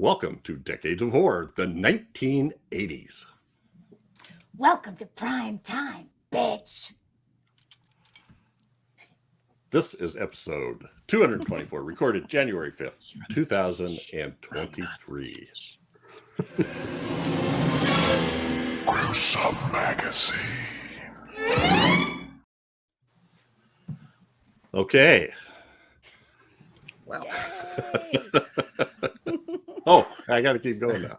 Welcome to Decades of Horror, the 1980s. Welcome to prime time, bitch. This is episode 224, recorded January 5th, 2023. Gruesome Magazine. Okay. Wow. Oh, I got to keep going now.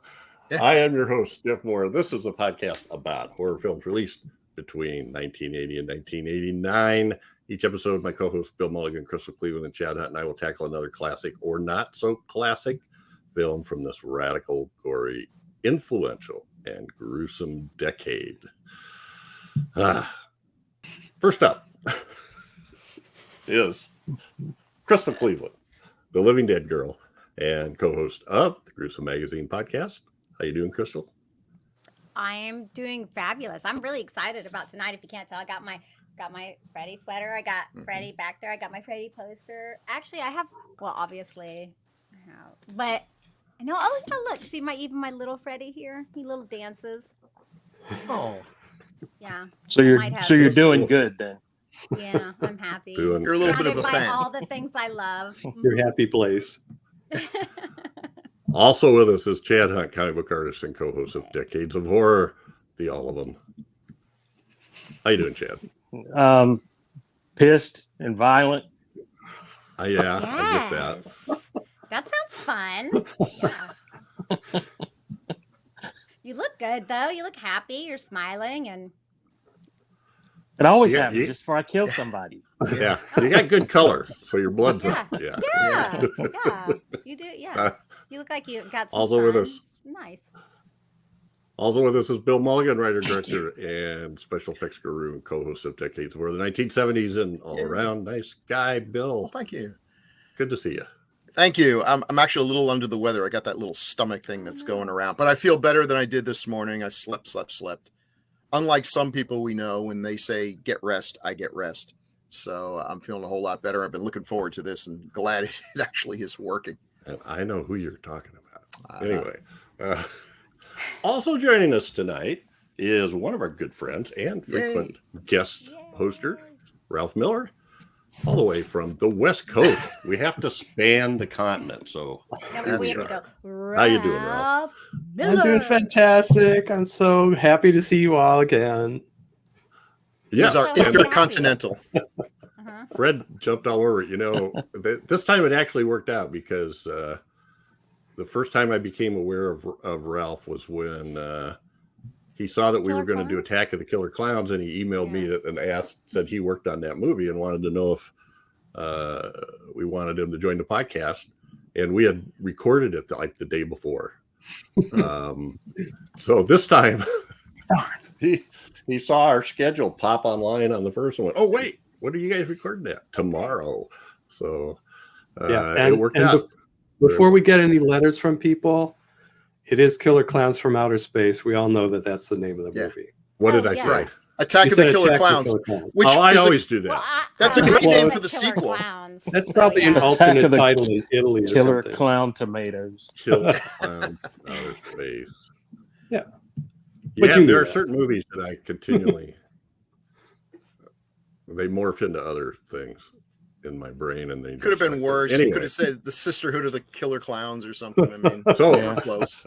I am your host, Jeff Mohr. This is a podcast about horror films released between 1980 and 1989. Each episode, my co-hosts Bill Mulligan, Crystal Cleveland, and Chad Hunt and I will tackle another classic or not so classic film from this radical, gory, influential, and gruesome decade. First up is Crystal Cleveland, the Living Dead girl and co-host of the Gruesome Magazine podcast. How you doing, Crystal? I am doing fabulous. I'm really excited about tonight. If you can't tell, I got my Freddy sweater. I got Freddy back there. I got my Freddy poster. Actually, I have. Well, obviously, I have. But I know. Oh, yeah, look. See even my little Freddy here. He little dances. Oh, yeah. So you're doing good then. Yeah, I'm happy. You're a little bit of a Surrounded by fan. all the things I love. Your happy place. Also with us is Chad Hunt, comic book artist and co-host of Decades of Horror, the all of them. How you doing, Chad? Pissed and violent. Yeah, I get that. That sounds fun. Yeah. You look good though. You look happy. You're smiling and It always Yeah, happens you- just before I kill somebody. Yeah, you got good color, so your blood's yeah. up. Yeah. Yeah. Yeah. You do. Yeah. You look like you got some Also with sun. us. It's nice. Also with us is Bill Mulligan, writer, director, and special effects guru and co-host of Decades of Horror, the 1970s, and all around nice guy, Bill. Well, thank you. Good to see you. Thank you. I'm actually a little under the weather. I got that little stomach thing that's going around, but I feel better than I did this morning. I slept. Unlike some people we know, when they say get rest, I get rest. So I'm feeling a whole lot better. I've been looking forward to this and glad it actually is working. And I know who you're talking about. Anyway, also joining us tonight is one of our good friends and frequent guest hoster, Ralph Miller, all the way from the West Coast. We have to span the continent. So, Yeah, we have to go. How you doing, Ralph? I'm doing Miller. fantastic. I'm so happy to see you all again. yes, These are So happy. intercontinental. Uh-huh. Fred jumped all over it. You know, this time it actually worked out because the first time I became aware of Ralph was when he saw that we were Killer going to do Attack of the Killer Clowns, and he emailed me and said he worked on that movie and wanted to know if we wanted him to join the podcast. And we had recorded it like the day before. So this time he saw our schedule pop online on the first one. Oh, wait, what are you guys recording at? Tomorrow. So it worked out. Before we get any letters from people, it is Killer Clowns from Outer Space. We all know that that's the name of the Yeah. movie. What did I yeah. say? Right. Attack You of the said Killer Attack of the Clowns. Killer Clowns. Which I is always do that. Well, That's a I great like name the for the Killer sequel. Clowns. That's So, probably an yeah. Attack alternate of the title in Italy or Killer something. clown tomatoes. Killer Clown Outer Space. Yeah. Yeah, But you knew there are that. certain movies that I continually they morph into other things in my brain, and they Could have just been like worse. that. You Anyway, could have said the Sisterhood of the Killer Clowns or something. I mean, So- yeah, close.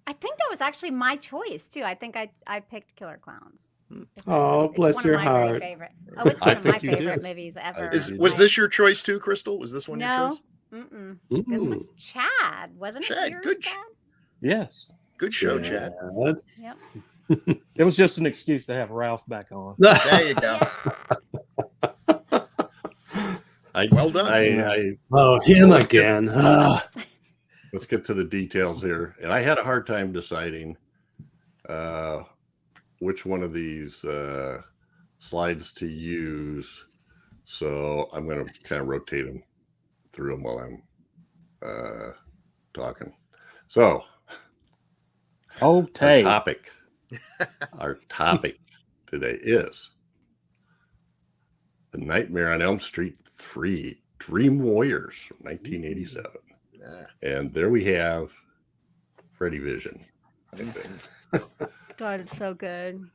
I think that was actually my choice too. I think I picked Killer Clowns. Oh, It's bless one your of my very heart. favorite. Oh, it's I one of my think you favorite did. movies ever. Was this your choice too, Crystal? Was this one your No. choice? Mm-mm. This Ooh. was Chad, wasn't it? Chad, yours, good Chad? Yes. Good show, Chad. Chad. Yep. It was just an excuse to have Ralph back on. There you go. Well done. I Oh, him again. Ah. let's get to the details here. And I had a hard time deciding which one of these slides to use. So I'm going to kind of rotate them through them while I'm talking. So Okay. our topic today is The Nightmare on Elm Street 3, Dream Warriors from 1987. Yeah. And there we have Freddy Vision, I think. God, it's so good.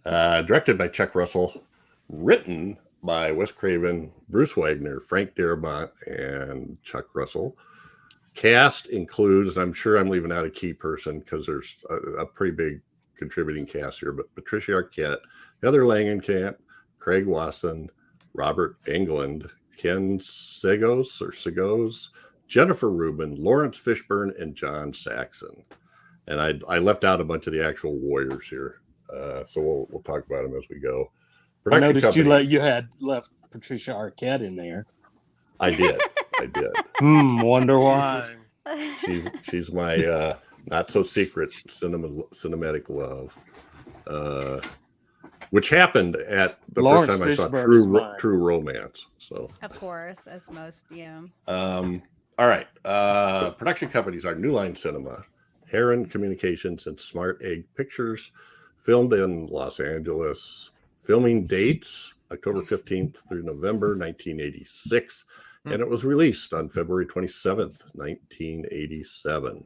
Directed by Chuck Russell, written by Wes Craven, Bruce Wagner, Frank Darabont, and Chuck Russell. Cast includes, and I'm sure I'm leaving out a key person because there's a pretty big contributing cast here, but Patricia Arquette, Heather Langenkamp, Craig Wasson, Robert Englund, Ken Segos, Jennifer Rubin, Lawrence Fishburne, and John Saxon. And I left out a bunch of the actual warriors here, so we'll talk about them as we go. I noticed you had left Patricia Arquette in there. I did. Wonder why. She's my not so secret cinematic love, which happened at the Lawrence first time I saw Fishburne True Romance. So Of course, as most, yeah. all right. Production companies are New Line Cinema, Heron Communications, and Smart Egg Pictures. Filmed in Los Angeles. Filming dates October 15th through November 1986. And it was released on February 27th, 1987.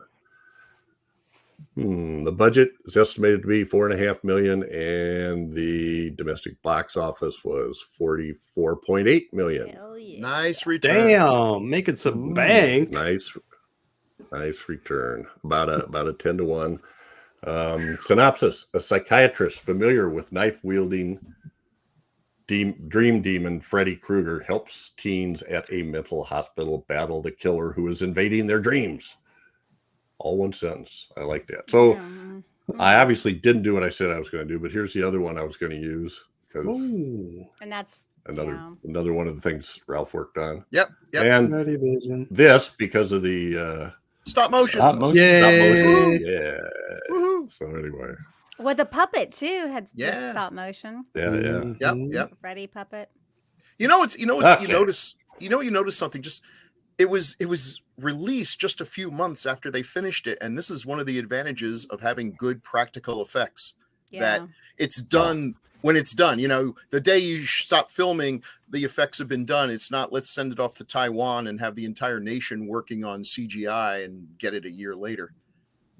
The budget is estimated to be $4.5 million, and the domestic box office was $44.8 million. Hell yeah. Nice return. Damn, making some bank. Nice return. About a 10-1. Synopsis: a psychiatrist familiar with knife-wielding dream demon Freddy Krueger helps teens at a mental hospital battle the killer who is invading their dreams. All one sentence. I like that. So I obviously didn't do what I said I was going to do, but here's the other one I was going to use because And that's another one of the things Ralph worked on. Yep. And Freddy Vision. this because of the Stop motion. stop motion. Yeah. Woohoo. So anyway. well, the puppet too had Yeah. just stop motion. Yeah. Yep. Freddy puppet. You notice Okay. you notice something. Just it was released just a few months after they finished it, and this is one of the advantages of having good practical effects. Yeah. That it's done when it's done. You know, the day you stop filming, the effects have been done. It's not let's send it off to Taiwan and have the entire nation working on CGI and get it a year later.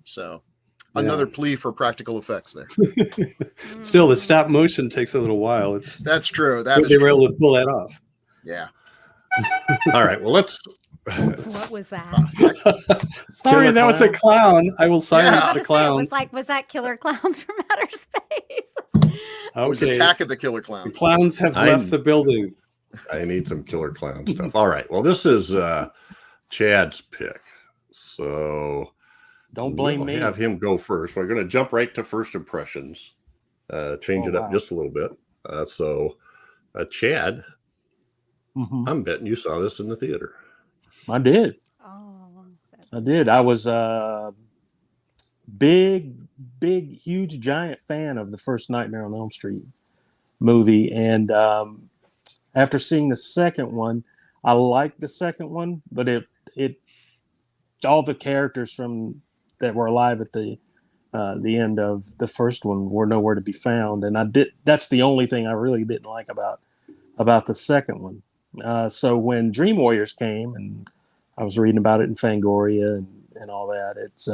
So another plea for practical effects there. Still, the stop motion takes a little while. That's true. They were able to pull that off. Yeah. All right. Well, let's. What was that? Sorry, Killer that was a clown. I will silence Yeah. the It clown. was that Killer Clowns from Outer Space? It was Okay. Attack of the Killer The Clowns. clowns have left the building. I need some killer clown stuff. All right. Well, this is Chad's pick. So Don't blame we'll me. have him go first. We're going to jump right to first impressions. Change it up wow. just a little bit. So Chad, Mhm. I'm betting you saw this in the theater. I did. Oh, I did. I was a big, huge, giant fan of the first Nightmare on Elm Street movie. And after seeing the second one, I liked the second one, but it all the characters from that were alive at the end of the first one were nowhere to be found. And that's the only thing I really didn't like about the second one. So when Dream Warriors came, and I was reading about it in Fangoria and all that, it's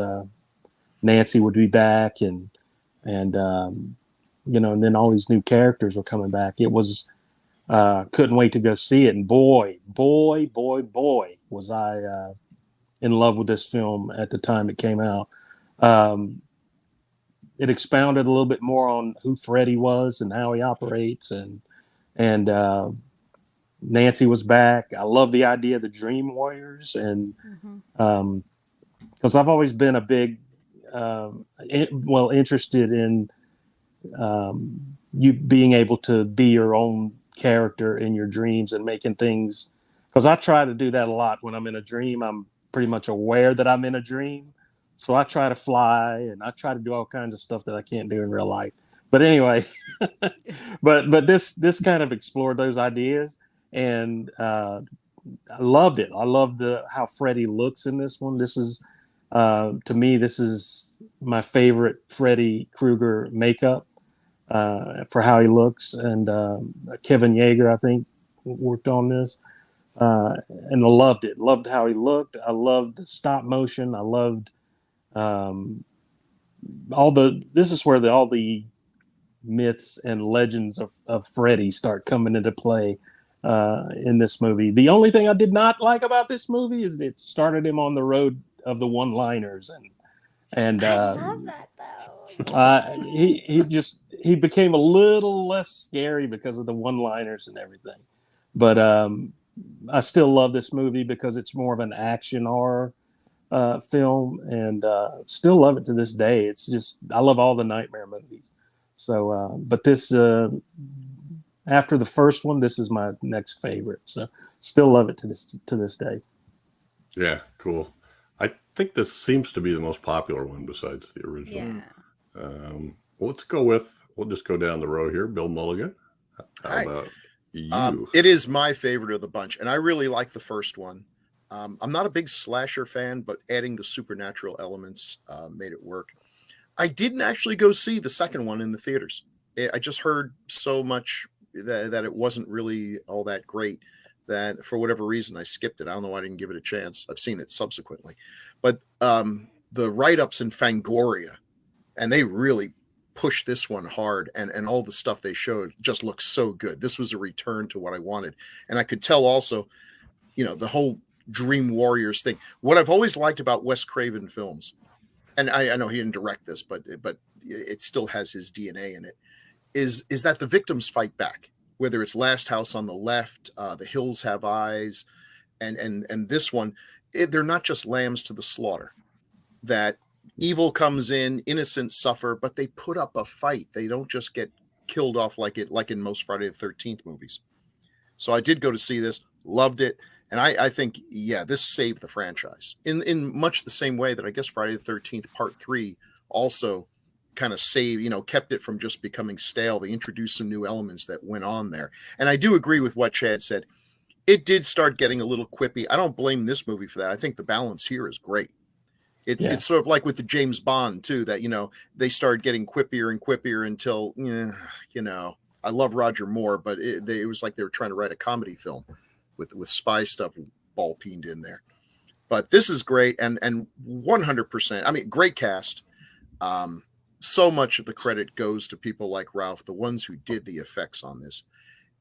Nancy would be back, and and then all these new characters were coming back. It was couldn't wait to go see it, and boy, was I in love with this film at the time it came out. It expounded a little bit more on who Freddy was and how he operates, and Nancy was back. I love the idea of the Dream Warriors, and because I've always been a big, interested in you being able to be your own character in your dreams and making things. Because I try to do that a lot when I'm in a dream. I'm pretty much aware that I'm in a dream, so I try to fly and I try to do all kinds of stuff that I can't do in real life. But anyway, but this kind of explored those ideas. And I loved it. I love how Freddy looks in this one. This is, to me, this is my favorite Freddy Krueger makeup for how he looks. And Kevin Yeager, I think, worked on this. and I loved it. Loved how he looked. I loved the stop motion. I loved um, This is where all the myths and legends of Freddy start coming into play in this movie. The only thing I did not like about this movie is it started him on the road of the one-liners, and I love that though. he became a little less scary because of the one-liners and everything. But I still love this movie because it's more of an action horror film, and still love it to this day. It's just, I love all the Nightmare movies. So, but this, after the first one, this is my next favorite. So, still love it to this day. Yeah, cool. I think this seems to be the most popular one besides the original. Yeah. We'll just go down the row here. Bill Mulligan. How about you? It is my favorite of the bunch, and I really like the first one. I'm not a big slasher fan, but adding the supernatural elements made it work. I didn't actually go see the second one in the theaters. I just heard so much that it wasn't really all that great that for whatever reason I skipped it. I don't know why I didn't give it a chance. I've seen it subsequently. But the write-ups in Fangoria, and they really pushed this one hard, and all the stuff they showed just looks so good. This was a return to what I wanted. And I could tell also, the whole Dream Warriors thing. What I've always liked about Wes Craven films, and I know he didn't direct this, but it still has his DNA in it, is that the victims fight back. Whether it's Last House on the Left, The Hills Have Eyes, and this one, they're not just lambs to the slaughter. That evil comes in, innocents suffer, but they put up a fight. They don't just get killed off like in most Friday the 13th movies. So I did go to see this, loved it. And I think, this saved the franchise in much the same way that I guess Friday the 13th Part 3 also kind of saved, kept it from just becoming stale. They introduced some new elements that went on there. And I do agree with what Chad said. It did start getting a little quippy. I don't blame this movie for that. I think the balance here is great. It's sort of like with the James Bond too, that, they started getting quippier and quippier until, I love Roger Moore, but it was like they were trying to write a comedy film with spy stuff ball-peened in there. But this is great, and 100%. I mean, great cast. So much of the credit goes to people like Ralph, the ones who did the effects on this.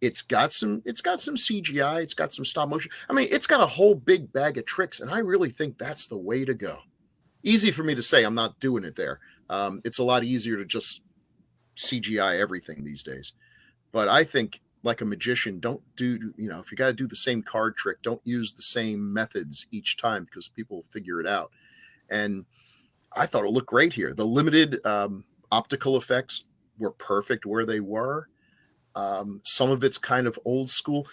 It's got some CGI, it's got some stop motion. I mean, it's got a whole big bag of tricks, and I really think that's the way to go. Easy for me to say, I'm not doing it there. It's a lot easier to just CGI everything these days. But I think, like a magician, don't do, if you got to do the same card trick, don't use the same methods each time because people will figure it out. And I thought it looked great here. The limited optical effects were perfect where they were. Some of it's kind of old school.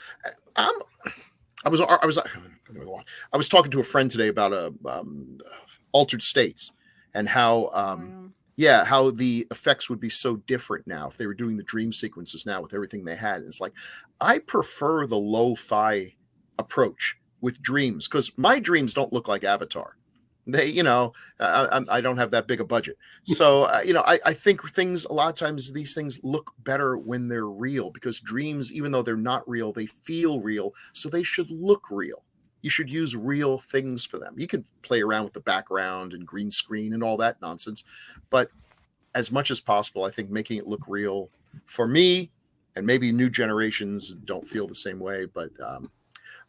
I was talking to a friend today about Altered States and how how the effects would be so different now if they were doing the dream sequences now with everything they had. It's like, I prefer the lo-fi approach with dreams because my dreams don't look like Avatar. They, I don't have that big a budget. So, I think a lot of times these things look better when they're real because dreams, even though they're not real, they feel real. So they should look real. You should use real things for them. You can play around with the background and green screen and all that nonsense. But as much as possible, I think making it look real for me, and maybe new generations don't feel the same way, but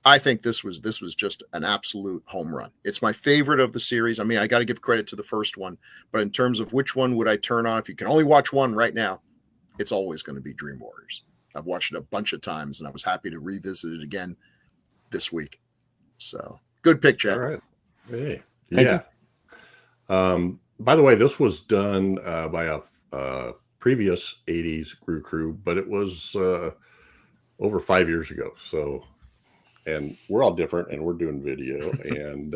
I think this was just an absolute home run. It's my favorite of the series. I mean, I got to give credit to the first one, but in terms of which one would I turn on, if you can only watch one right now, it's always going to be Dream Warriors. I've watched it a bunch of times, and I was happy to revisit it again this week. So good pick, Chad. All right. Hey. Yeah. By the way, this was done by a previous 80s Grue-Crew, but it was over 5 years ago. So, and we're all different and we're doing video. And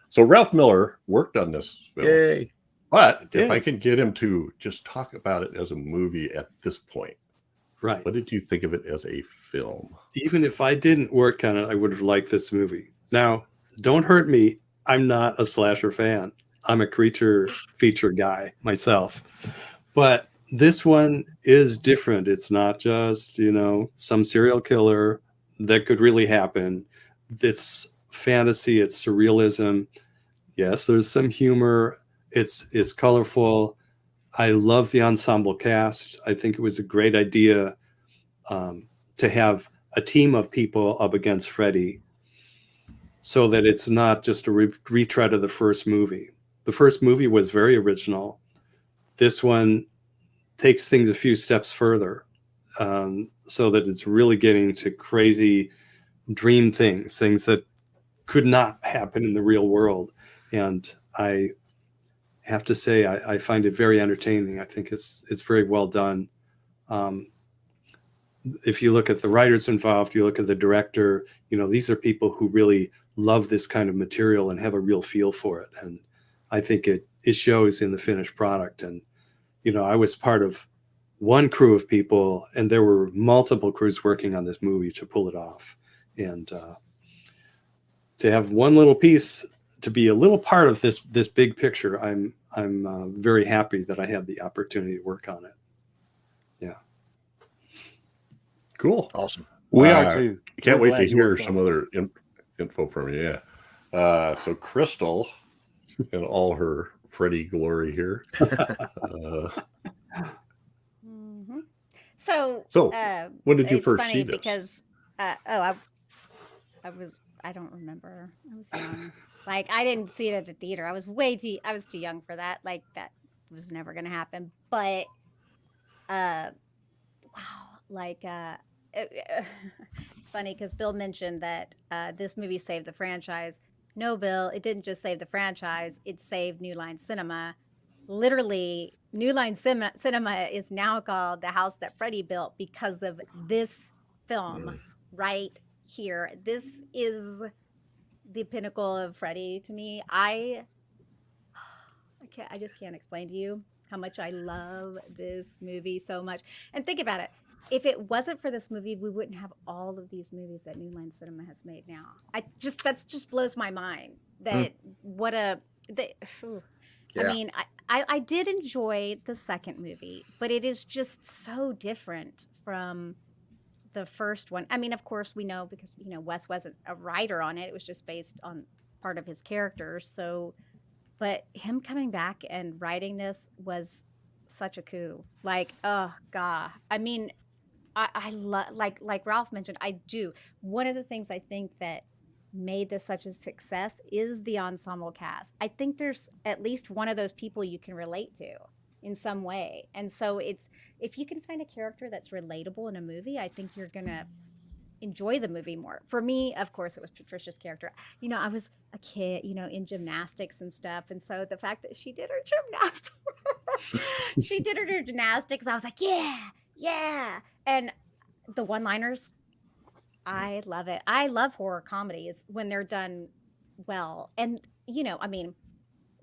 so Ralph Miller worked on this film. Yay. But if I can get him to just talk about it as a movie at this point. Right. What did you think of it as a film? Even if I didn't work on it, I would have liked this movie. Now, don't hurt me. I'm not a slasher fan. I'm a creature feature guy myself. But this one is different. It's not just, some serial killer that could really happen. it's fantasy, it's surrealism. Yes, there's some humor. It's colorful. I love the ensemble cast. I think it was a great idea to have a team of people up against Freddy, so that it's not just a retread of the first movie. The first movie was very original. This one takes things a few steps further, so that it's really getting to crazy dream things that could not happen in the real world. And I have to say, I find it very entertaining. I think it's very well done. If you look at the writers involved, you look at the director, these are people who really love this kind of material and have a real feel for it. And I think it shows in the finished product. And, I was part of one crew of people, and there were multiple crews working on this movie to pull it off. And to have one little piece, to be a little part of this big picture, I'm very happy that I had the opportunity to work on it. Yeah. Cool. Awesome. We are too. Can't We're wait glad to you hear worked on some it. other info from you. Yeah. So Crystal, in all her Freddy glory here. Mhm. So, So, when did you it's first funny see this? because I don't remember. I was young. Like, I didn't see it at the theater. I was too young for that. Like, that was never gonna happen. But wow, like it's funny because Bill mentioned that this movie saved the franchise. No, Bill, it didn't just save the franchise, it saved New Line Cinema. Literally, New Line Cinema is now called the house that Freddy built because of this film right here. This is the pinnacle of Freddy to me. I just can't explain to you how much I love this movie so much. And think about it. If it wasn't for this movie, we wouldn't have all of these movies that New Line Cinema has made now. That just blows my mind. That I mean, I did enjoy the second movie, but it is just so different from the first one. I mean, of course, we know because Wes wasn't a writer on it; it was just based on part of his character. So, but him coming back and writing this was such a coup. Like, oh god, I mean, I love like Ralph mentioned. I do. One of the things I think that made this such a success is the ensemble cast. I think there's at least one of those people you can relate to in some way. And so if you can find a character that's relatable in a movie, I think you're going to enjoy the movie more. For me, of course, it was Patricia's character. I was a kid, in gymnastics and stuff. And so the fact that she did her gymnastics, I was like, yeah. And the one-liners, I love it. I love horror comedies when they're done well. And, I mean,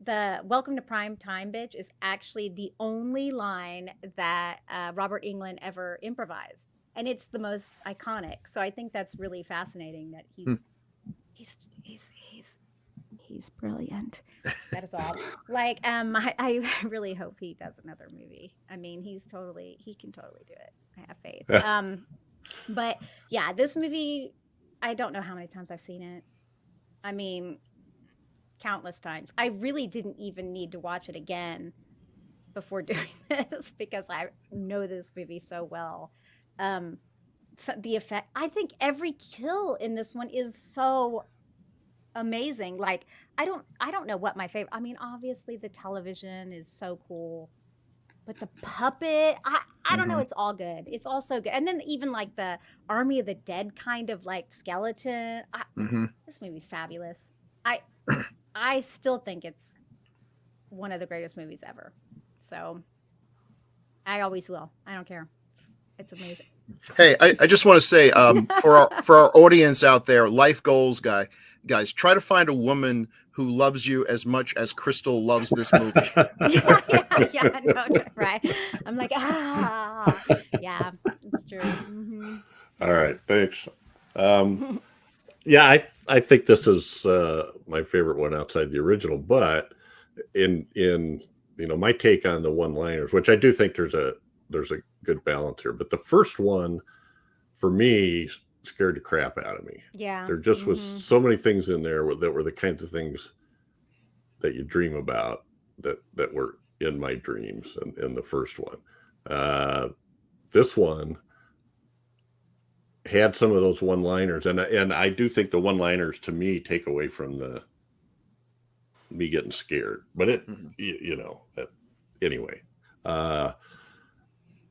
the Welcome to Prime Time, bitch, is actually the only line that Robert Englund ever improvised. And it's the most iconic. So I think that's really fascinating that he's brilliant. That is all. Like, I really hope he does another movie. I mean, he can totally do it. I have faith. But yeah, this movie, I don't know how many times I've seen it. I mean, countless times. I really didn't even need to watch it again before doing this because I know this movie so well. So the effect, I think every kill in this one is so amazing. Like, I don't know what my favorite. I mean, obviously the television is so cool. But the puppet, I don't know. It's all good. It's all so good. And then even like the Army of the Dead kind of like skeleton. This movie's fabulous. I still think it's one of the greatest movies ever. So I always will. I don't care. It's amazing. Hey, I just want to say for our audience out there, life goals, guys, try to find a woman who loves you as much as Crystal loves this movie. yeah, no, right. I'm like, yeah, it's true. Mm-hmm. All right, thanks. Yeah, I think this is my favorite one outside the original, but in my take on the one-liners, which I do think there's a good balance here, but the first one for me scared the crap out of me. Yeah. There just was so many things in there that were the kinds of things that you dream about that were in my dreams in the first one. This one had some of those one-liners, and I do think the one-liners to me take away from me getting scared. But it, anyway.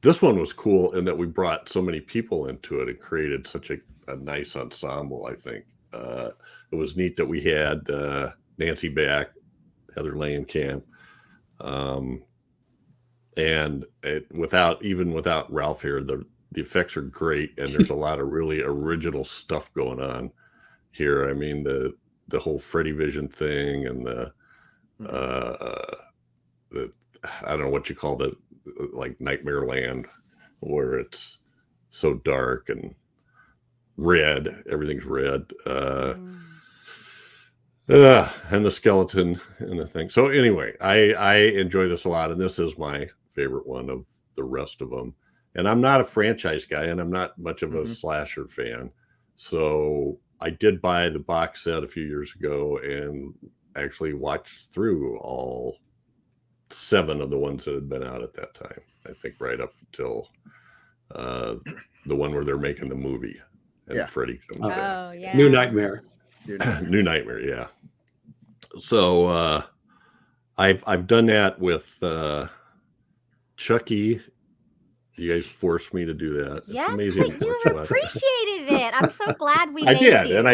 This one was cool in that we brought so many people into it and created such a nice ensemble. I think it was neat that we had Nancy back, Heather Langenkamp, and without Ralph here, the effects are great, and there's a lot of really original stuff going on here. I mean, the whole Freddy Vision thing and the I don't know what you call the like Nightmare Land, where it's so dark and red, everything's red, and the skeleton and the thing. So anyway, I enjoy this a lot, and this is my favorite one of the rest of them. And I'm not a franchise guy, and I'm not much of a slasher fan, so I did buy the box set a few years ago and actually watched through all 7 of the ones that had been out at that time. I think right up until the one where they're making the movie and Freddy comes back. Oh yeah. New Nightmare. New Nightmare, yeah. So I've done that with Chucky. You guys forced me to do that. Yes, it's amazing. but you appreciated it. I'm so glad we. I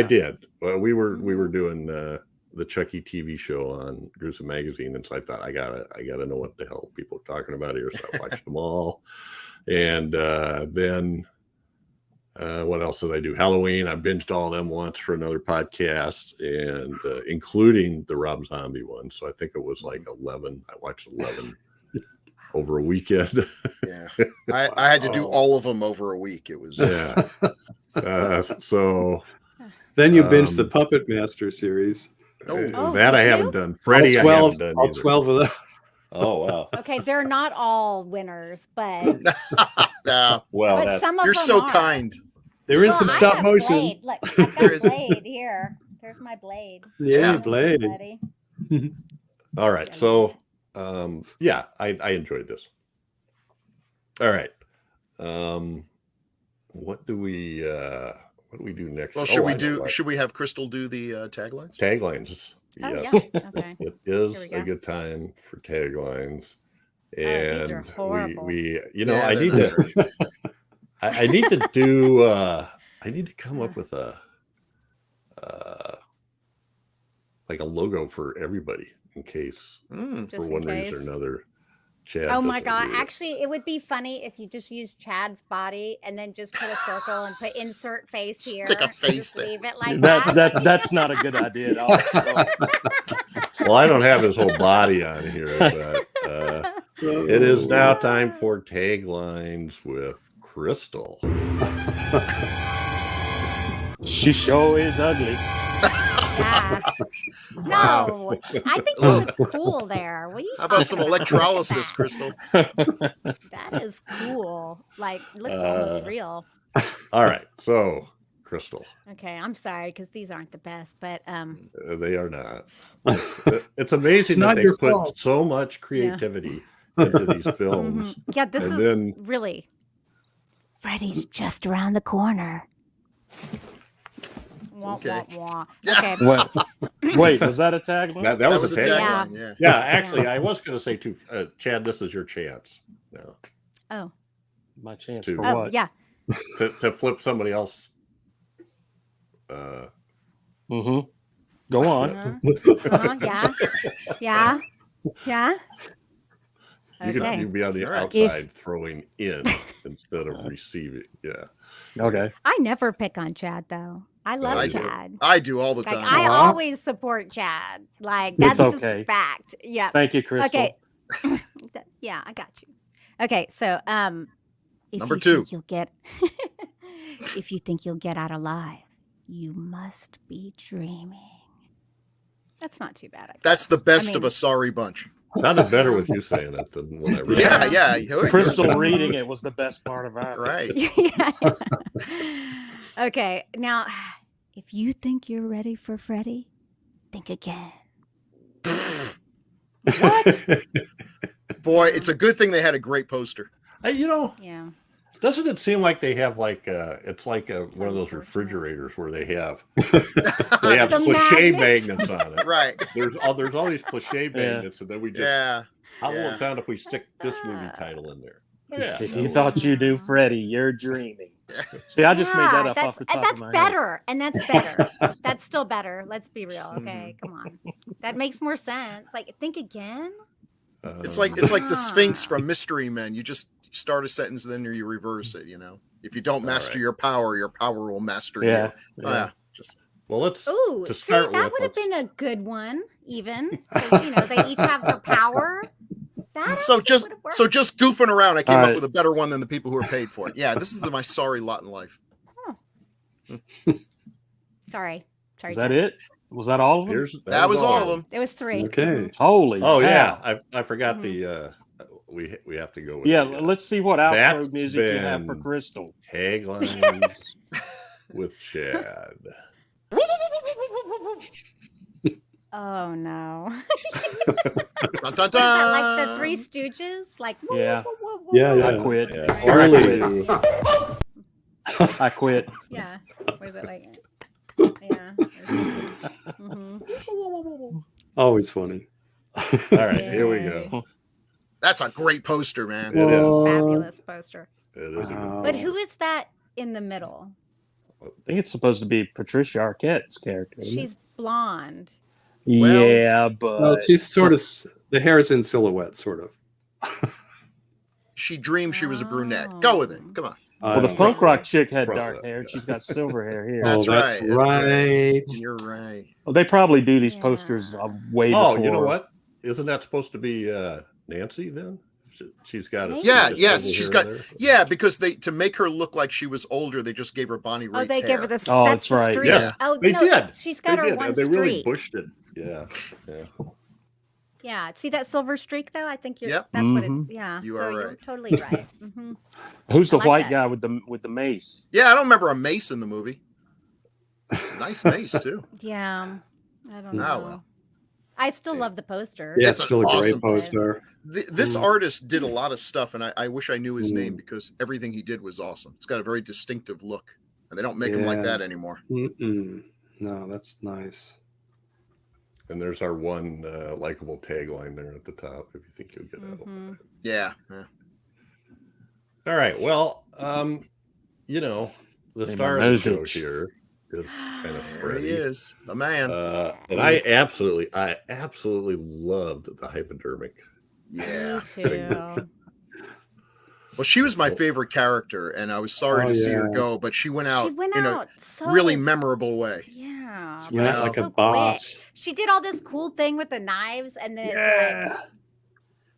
did. Well, we were doing the Chucky TV show on Gruesome magazine, and so I thought I gotta know what the hell people are talking about here. So I watched them all, and then what else did I do? Halloween. I binged all of them once for another podcast, and including the Rob Zombie one. So I think it was like 11. I watched 11 over a weekend. Yeah, I had to do all of them over a week. It was so. Then you binged the Puppet Master series. That I haven't done. Freddy, all 12, I haven't done all either. 12 of them. Oh wow. Okay, they're not all winners, but well, but some of you're them so are. kind. There is some I stop have motion. Blade. Look, I've got Blade here. There's my Blade. Yeah, Blade. Buddy. All right. So I enjoyed this. All right. What do we do next? Well, should we have Crystal do the taglines? Taglines. Oh, Yes. yeah. Okay. It is Here we a go. good time for taglines. These And are horrible. we Yeah, I need to I need to do I need to come up with a like a logo for everybody in case Mm. Just for in one case. reason or another. Chad Oh my doesn't god! do it. Actually, it would be funny if you just used Chad's body and then just put a circle and put insert face here. Stick a face Just there. leave it like that. That's not a good idea at all. Well, I don't have his whole body on here, but it is now time for taglines with Crystal. She sure is ugly. Yeah. No, I think you look cool there. What do you? How about some electrolysis, Crystal? That is cool. Like, looks almost real. All right, so Crystal, Okay, I'm sorry because these aren't the best, but they are not. It's amazing It's not that they your put fault. so much creativity into these films. yeah, this And is then- really. Freddy's just around the corner. Wah, Okay. wah, wah. Okay. Wait, was that a tagline? That was a tagline. tagline. Yeah. Yeah, actually, I was going to say to Chad, this is your chance now Oh. My chance Two. for Oh, what? yeah. to flip somebody else. Mm-hmm. Go on. Yeah. Yeah. Yeah. You Okay. could be on the All right. outside throwing in instead of receiving. Yeah. Okay. I never pick on Chad though. I love I do. Chad. I do all the Like time. I Aw. always support Chad. Like It's that's okay. just fact. Yeah. Thank you, Crystal. Okay. Yeah, I got you. Okay, so if Number you 2. think you'll get if you think you'll get out alive, you must be dreaming. That's not too bad. I guess. That's the best I of mean- a sorry bunch. Sounded better with you saying it than when I read Yeah, it. yeah. Crystal reading it was the best part about it. Right. yeah. Okay, now, if you think you're ready for Freddy, think again. What? Boy, it's a good thing they had a great poster. Yeah. Doesn't it seem like they have it's like one of those refrigerators where they have The cliche magnets. magnets on it. Right. There's all these cliche magnets, and then we just Yeah. how will yeah. it sound if we stick this movie title in there? Yeah. If you thought you knew Freddy, you're dreaming. See, I just made that up off the top of my head. That's better, and that's better. That's still better. Let's be real. Okay, come on. That makes more sense. Like, think again. It's like the Sphinx from Mystery Men. You just start a sentence, then you reverse it. If you don't master your power will master you. Yeah. Just well, let's Ooh, to see, start that with. would have been a good one, even. 'Cause, they each have their power. That so actually just would've worked. so just goofing around, I came All up right. with a better one than the people who are paid for it. Yeah, this is my sorry lot in life. Sorry. Is that it? Was that all of them? That was all of them. It was 3. Okay. Holy Oh cow. yeah, I forgot the we have to go with Yeah, the, let's see what outro that's music you have for been- Crystal. taglines with Chad. Oh no. Dun, dun, Is that like the dun. Three Stooges? Like whoa, Yeah. whoa, whoa, whoa, Yeah, whoa. yeah. I quit. Yeah. Or I quit. Really? I quit. Yeah. What is it like? Yeah. Mhm. Always funny. All right, here we go. That's a great poster, man. It is. Fabulous poster. It is. A good Wow. But who is that in the middle? I think it's supposed to be Patricia Arquette's character. isn't it? She's blonde. Yeah, but Well, she's sort of the hair is in silhouette, sort of. She dreamed she was a brunette. Go with it. Come on. Well, the I- punk rock chick had Front dark left, hair. yeah. She's got silver hair here. Oh, That's that's right. right. You're right. Well, they probably do these Yeah. posters way Oh, before. you know what? Isn't that supposed to be Nancy then? She's got a Yeah, just yes, over she's here got. and there. Yeah, because to make her look like she was older, they just gave her Bonnie Raitt's Oh, they hair. gave her the. Oh, that's that's the right. streak. Yes, Oh, they no, did. She's got They her did. one They streak. really pushed it. Yeah. Yeah. See that silver streak though? I think you're. Yep. That's what Mhm. it. Yeah. You so are you're right. totally right. Hmm. Who's the I like white that. guy with the mace? Yeah, I don't remember a mace in the movie. Nice mace too. Yeah. I don't know. Oh well. I still love the poster. Yeah, That's it's still a awesome great poster. This artist did a lot of stuff, and I wish I knew his Mm. name because everything he did was awesome. It's got a very distinctive look, and they don't make him like Yeah. that anymore. Mm-mm. No, that's nice. And there's our one likable tagline there at the top. If you think you'll get out. Mhm. Yeah. All right. Well, the Name star my of the show noses. here is kind of There Freddy. he is, the man. And I absolutely loved the hypodermic. Yeah. Me too. Well, she was my favorite character, and I was sorry Oh, to see her yeah. go, but she went out She went in out a so really memorable way. Yeah. She went out Yeah. like So a boss. quick. She did all this cool thing with the knives, and then it's Yeah.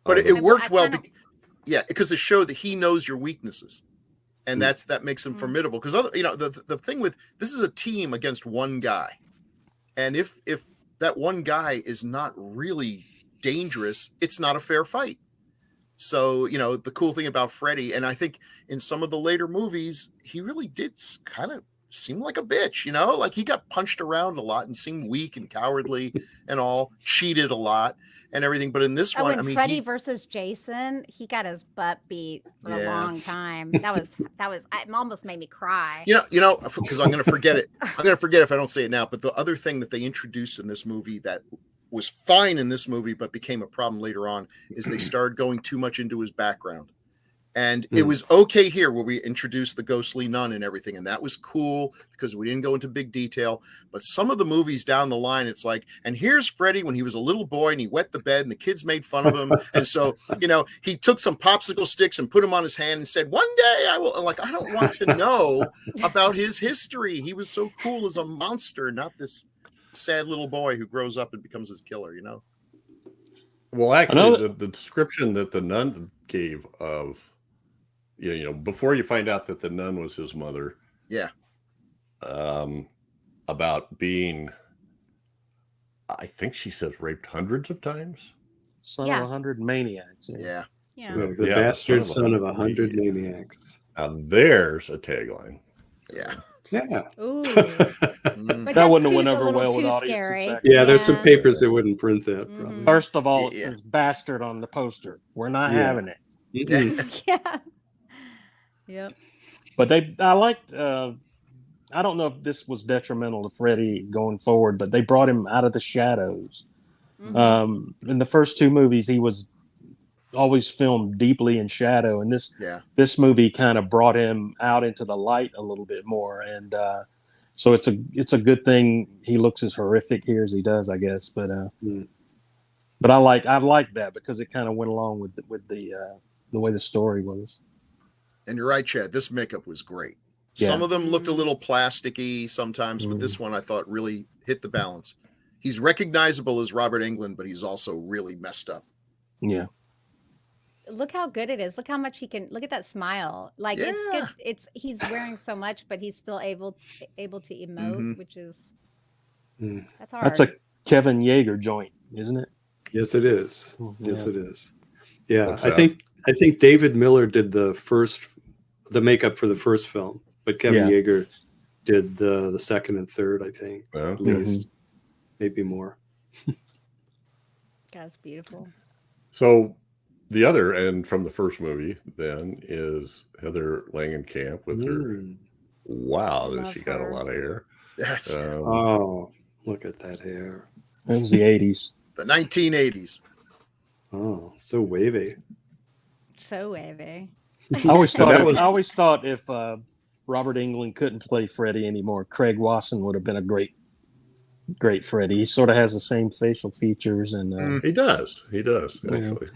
But Oh, it worked I well. kinda- Yeah, because it showed that he knows your weaknesses, and Mm. that makes him Mm. formidable. Because the thing with this is a team against one guy, and if that one guy is not really dangerous, it's not a fair fight. So the cool thing about Freddy, and I think in some of the later movies, he really did kind of seem like a bitch. Like he got punched around a lot and seemed weak and cowardly and all, cheated a lot and everything. But in this Oh, one, and I mean, Freddy versus Jason, he got his butt beat for a Yeah. long time. That was it almost made me cry. because I'm going to forget it. I'm going to forget if I don't say it now. But the other thing that they introduced in this movie that was fine in this movie, but became a problem later on, is they started going too much into his background. And it was okay here where we introduced the ghostly nun and everything. And that was cool because we didn't go into big detail. But some of the movies down the line, it's like, and here's Freddy when he was a little boy and he wet the bed and the kids made fun of him. And so, he took some popsicle sticks and put them on his hand and said, one day I will. Like, I don't want to know about his history. He was so cool as a monster, not this sad little boy who grows up and becomes his killer, Well, actually, the description that the nun gave of, before you find out that the nun was his mother. Yeah. About being, I think she says raped hundreds of times. Son Yeah. of 100 maniacs. Yeah. Yeah. The Yeah, bastard son of a son of 100 maniacs. Now there's a tagline. Yeah. Yeah. Ooh. Mm. But That that's wouldn't have too- went a over little well with too audiences scary. back Yeah, there's some Yeah. papers that wouldn't print that probably. Mhm. First of all, it Yeah. says bastard on the poster. We're not Yeah. having it. Mm-mm. Yeah. Yep. But I liked. I don't know if this was detrimental to Freddy going forward, but they brought him out of the shadows. Mhm. In the first two movies, he was always filmed deeply in shadow, and this movie kind of brought him out into the light a little bit more. And so it's a good thing he looks as horrific here as he does, I guess. But but I like that because it kind of went along with the way the story was. And you're right, Chad. This makeup was great. Yeah. Some of them looked a little plasticky sometimes, but this Mhm. one I thought really hit the balance. He's recognizable as Robert Englund, but he's also really messed up. Yeah. Look how good it is. Look how much he can. Look at that smile. Like it's Yeah. good. He's wearing so much, but he's still able to emote, Mhm. which is Mm. that's hard. That's a Kevin Yeager joint, isn't it? Yes, it is. Yes, Yeah. it is. Yeah, What's I that? think David Miller did the makeup for the first film, but Kevin Yeah. Yeager did the second and third. I think Yeah. at least, maybe more. That's beautiful. So the other end from the first movie then is Heather Langenkamp with her. Mm. Wow, does Love she got a her. lot of hair? That's Oh, look at that hair! It was the 80s. the 1980s. Oh, so wavy. So wavy. I always Now, that thought was- I always thought if Robert Englund couldn't play Freddy anymore, Craig Wasson would have been a great Freddy. He sort of has the same facial features and He does. He does Yeah. actually.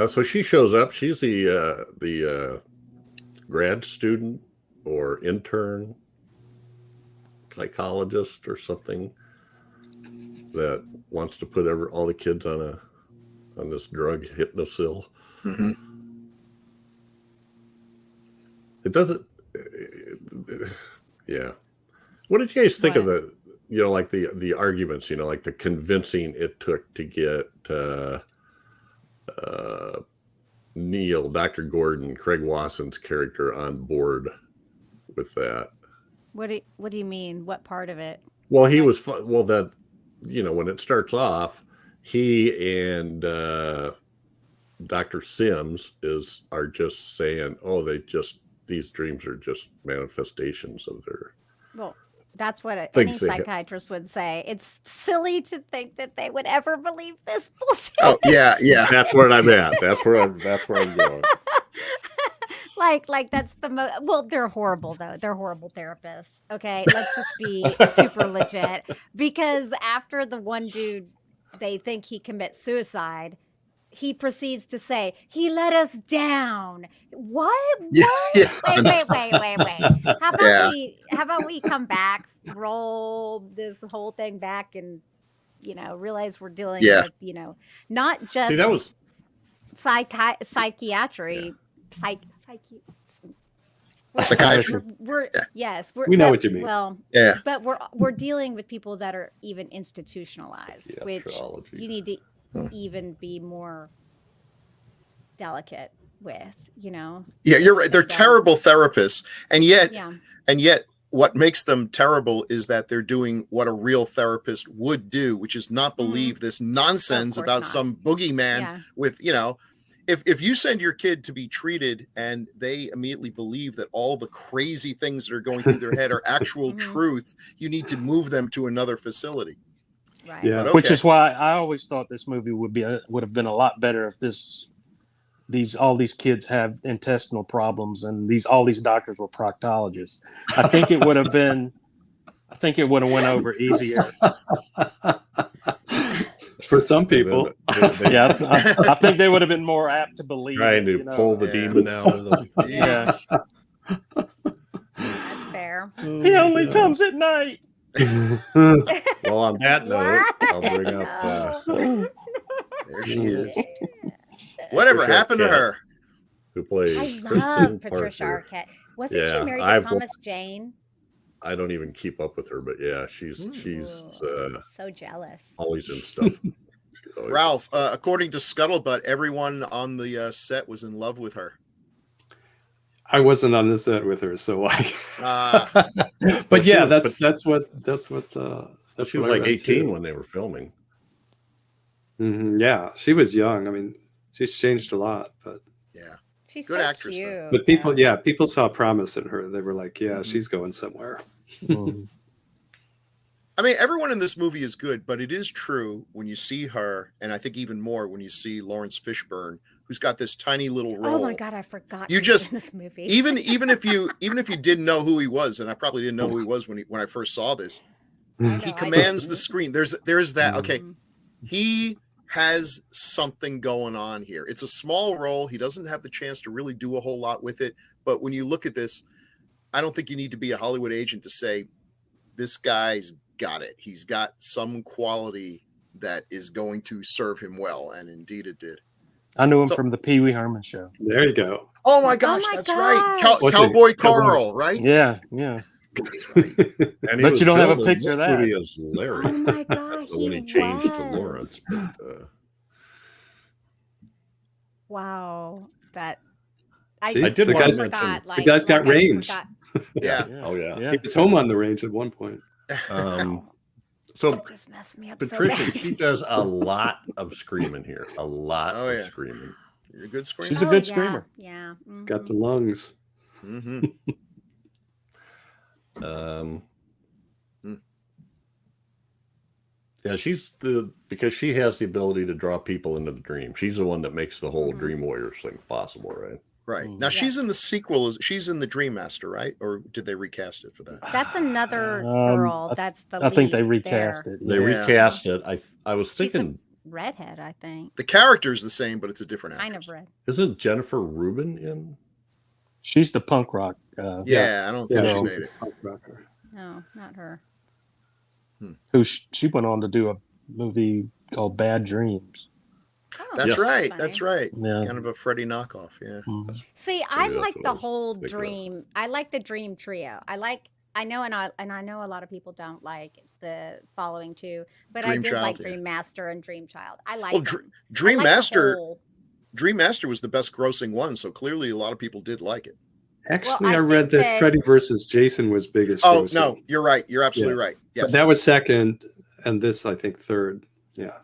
So she shows up. She's the grad student or intern psychologist or something that wants to put all the kids on this drug hypnosil. Mhm. It doesn't. Yeah. What did you guys think of What? like the arguments? Like the convincing it took to get Neil, Dr. Gordon, Craig Wasson's character on board with that. What do you mean? What part of it? Well, he was that when it starts off, he and Dr. Sims are just saying, oh, these dreams are just manifestations of their. Well, that's what any Things they- psychiatrist would say. It's silly to think that they would ever believe this bullshit. Oh yeah, yeah. That's where I'm at. That's where I'm going. like that's well, they're horrible though. They're horrible therapists. Okay, let's just be super legit. Because after the one dude, they think he commits suicide, he proceeds to say he let us down. What? Yeah, What? yeah. Wait. Yeah. How about we come back, roll this whole thing back, and realize we're dealing Yeah. with not just See, that was psychiatry. Psychiatry. We're Yeah. yes, We know what you mean. Well, Yeah. but we're dealing with people that are even institutionalized, which Psychiatrology. you need to even be more delicate with. Yeah, you're right. They're terrible therapists, and yet Yeah. what makes them terrible is that they're doing what a real therapist would do, which is not believe this nonsense Of course about not. some boogeyman Yeah. with, if you send your kid to be treated and they immediately believe that all the crazy things that are going through their head are actual Mhm. truth, you need to move them to another facility. Right. Yeah. But which okay. is why I always thought this movie would have been a lot better if all these kids have intestinal problems and all these doctors were proctologists. I think it would have went over easier. For some people. They Yeah, I think they would have been more apt to believe. trying to pull the Yeah. demon out of them. Yeah, That's fair. he only comes at night. Well, on that note, I'll bring up No. There she is. Whatever Patricia happened to Arquette. her? who plays I Kristen love Patricia Parker. Arquette. Wasn't Yeah, she married to I've- Thomas Jane? I don't even keep up with her, but yeah, she's Ooh, so jealous. always in stuff. She's always- Ralph, according to Scuttlebutt, everyone on the set was in love with her. I wasn't on the set with her, so like. But Well, yeah, she that's what she was like 18 when they were filming. Yeah, she was young. I mean, she's changed a lot, but Yeah. She's Good so actress, cute. though. but people saw promise in her. They were like, yeah, she's going somewhere. Mhm. I mean, everyone in this movie is good, but it is true when you see her, and I think even more when you see Lawrence Fishburne, who's got this tiny little role. Oh my god, I forgot. You he was just- in this movie. even if you didn't know who he was, and I probably didn't know who he was when I first saw this, I know, he I commands didn't. the screen. There's that. Okay, Mhm. he has something going on here. It's a small role. He doesn't have the chance to really do a whole lot with it. But when you look at this, I don't think you need to be a Hollywood agent to say this guy's got it. He's got some quality that is going to serve him well, and indeed it did. I knew him So- from the Pee Wee Herman show. There you go. Oh my gosh, my that's right. gosh. What's it? Cowboy Cowboy. Carl, right? Yeah, yeah. That's right. And he But was you don't have a billed in picture this of that. movie as Larry. Oh my god, when he he changed to was. Lawrence. But, Wow, that See, I did the want to guy's, mention- forgot. the guy's got I range. forgot. Yeah. oh yeah. Yeah. He was home on the range at one point. So That just messed me up so Patricia, bad. she does a lot of screaming here. A lot Oh, of yeah. screaming. You're a good screamer. She's a good yeah, screamer. Yeah. Got mhm. the lungs. Mm-hmm. Yeah, because she has the ability to draw people into the dream. She's the one that makes the whole Dream Warriors thing possible, right? Right. Mhm. Now Yeah. she's in the sequel. She's in the Dream Master, right? Or did they recast it for that? That's another Um, girl. That's the I think lead they recast there. it. They yeah. recast it. I was She's a thinking, redhead, I think. The character's the same, but it's a different Kind actress. of red. isn't Jennifer Rubin in? She's the punk rock. Yeah, I don't think Yeah, she she's made a it. punk rocker. No, not her. Who she went on to do a movie called Bad Dreams. Oh, That's Yes. right. funny. That's right. Yeah. Kind of a Freddy knockoff. Yeah. Mhm. See, I Maybe that's like what the I was whole thinking of. dream. I like the dream trio. I know, and I know a lot of people don't like the following two, but I Dream did Child, like yeah. Dream Master and Dream Child. I like Well, them. Dream I like the Master. whole- Dream Master was the best grossing one, so clearly a lot of people did like it. Actually, I I read think that that- Freddy versus Jason was biggest. Oh grossing. no, you're right. You're absolutely right. Yes. But that was second, and this I think third. Yeah.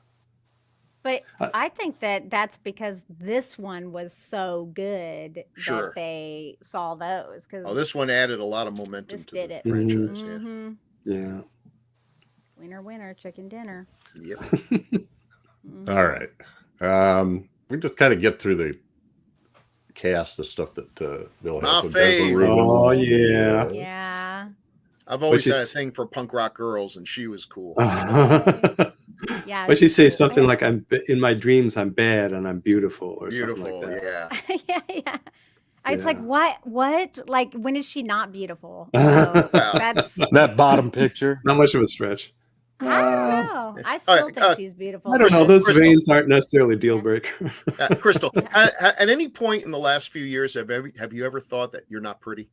But Uh, I think that that's because this one was so good Sure. that they saw those. Because Oh, this one added a lot of momentum This to did the it. franchise. Yeah. hmm Yeah. Winner, winner, chicken dinner. Yep. Mhm. All right. We just kind of get through the cast, the stuff that Bill My has. So Desmond fave. Rubin. Oh, yeah. Yeah. I've always Which had a is- thing for punk rock girls, and she was cool. Yeah. But she she's say cool. something like, in my dreams, I'm bad and I'm beautiful," or Beautiful. something like that. Yeah. yeah. It's like, Yeah. what? Like, when is she not beautiful? Wow. That's, That bottom picture. Not much of a stretch. I don't know. I All still right, think she's beautiful. I don't know. Those Crystal. veins aren't necessarily deal breaker. Crystal, at any point in the last few years, have you ever thought that you're not pretty?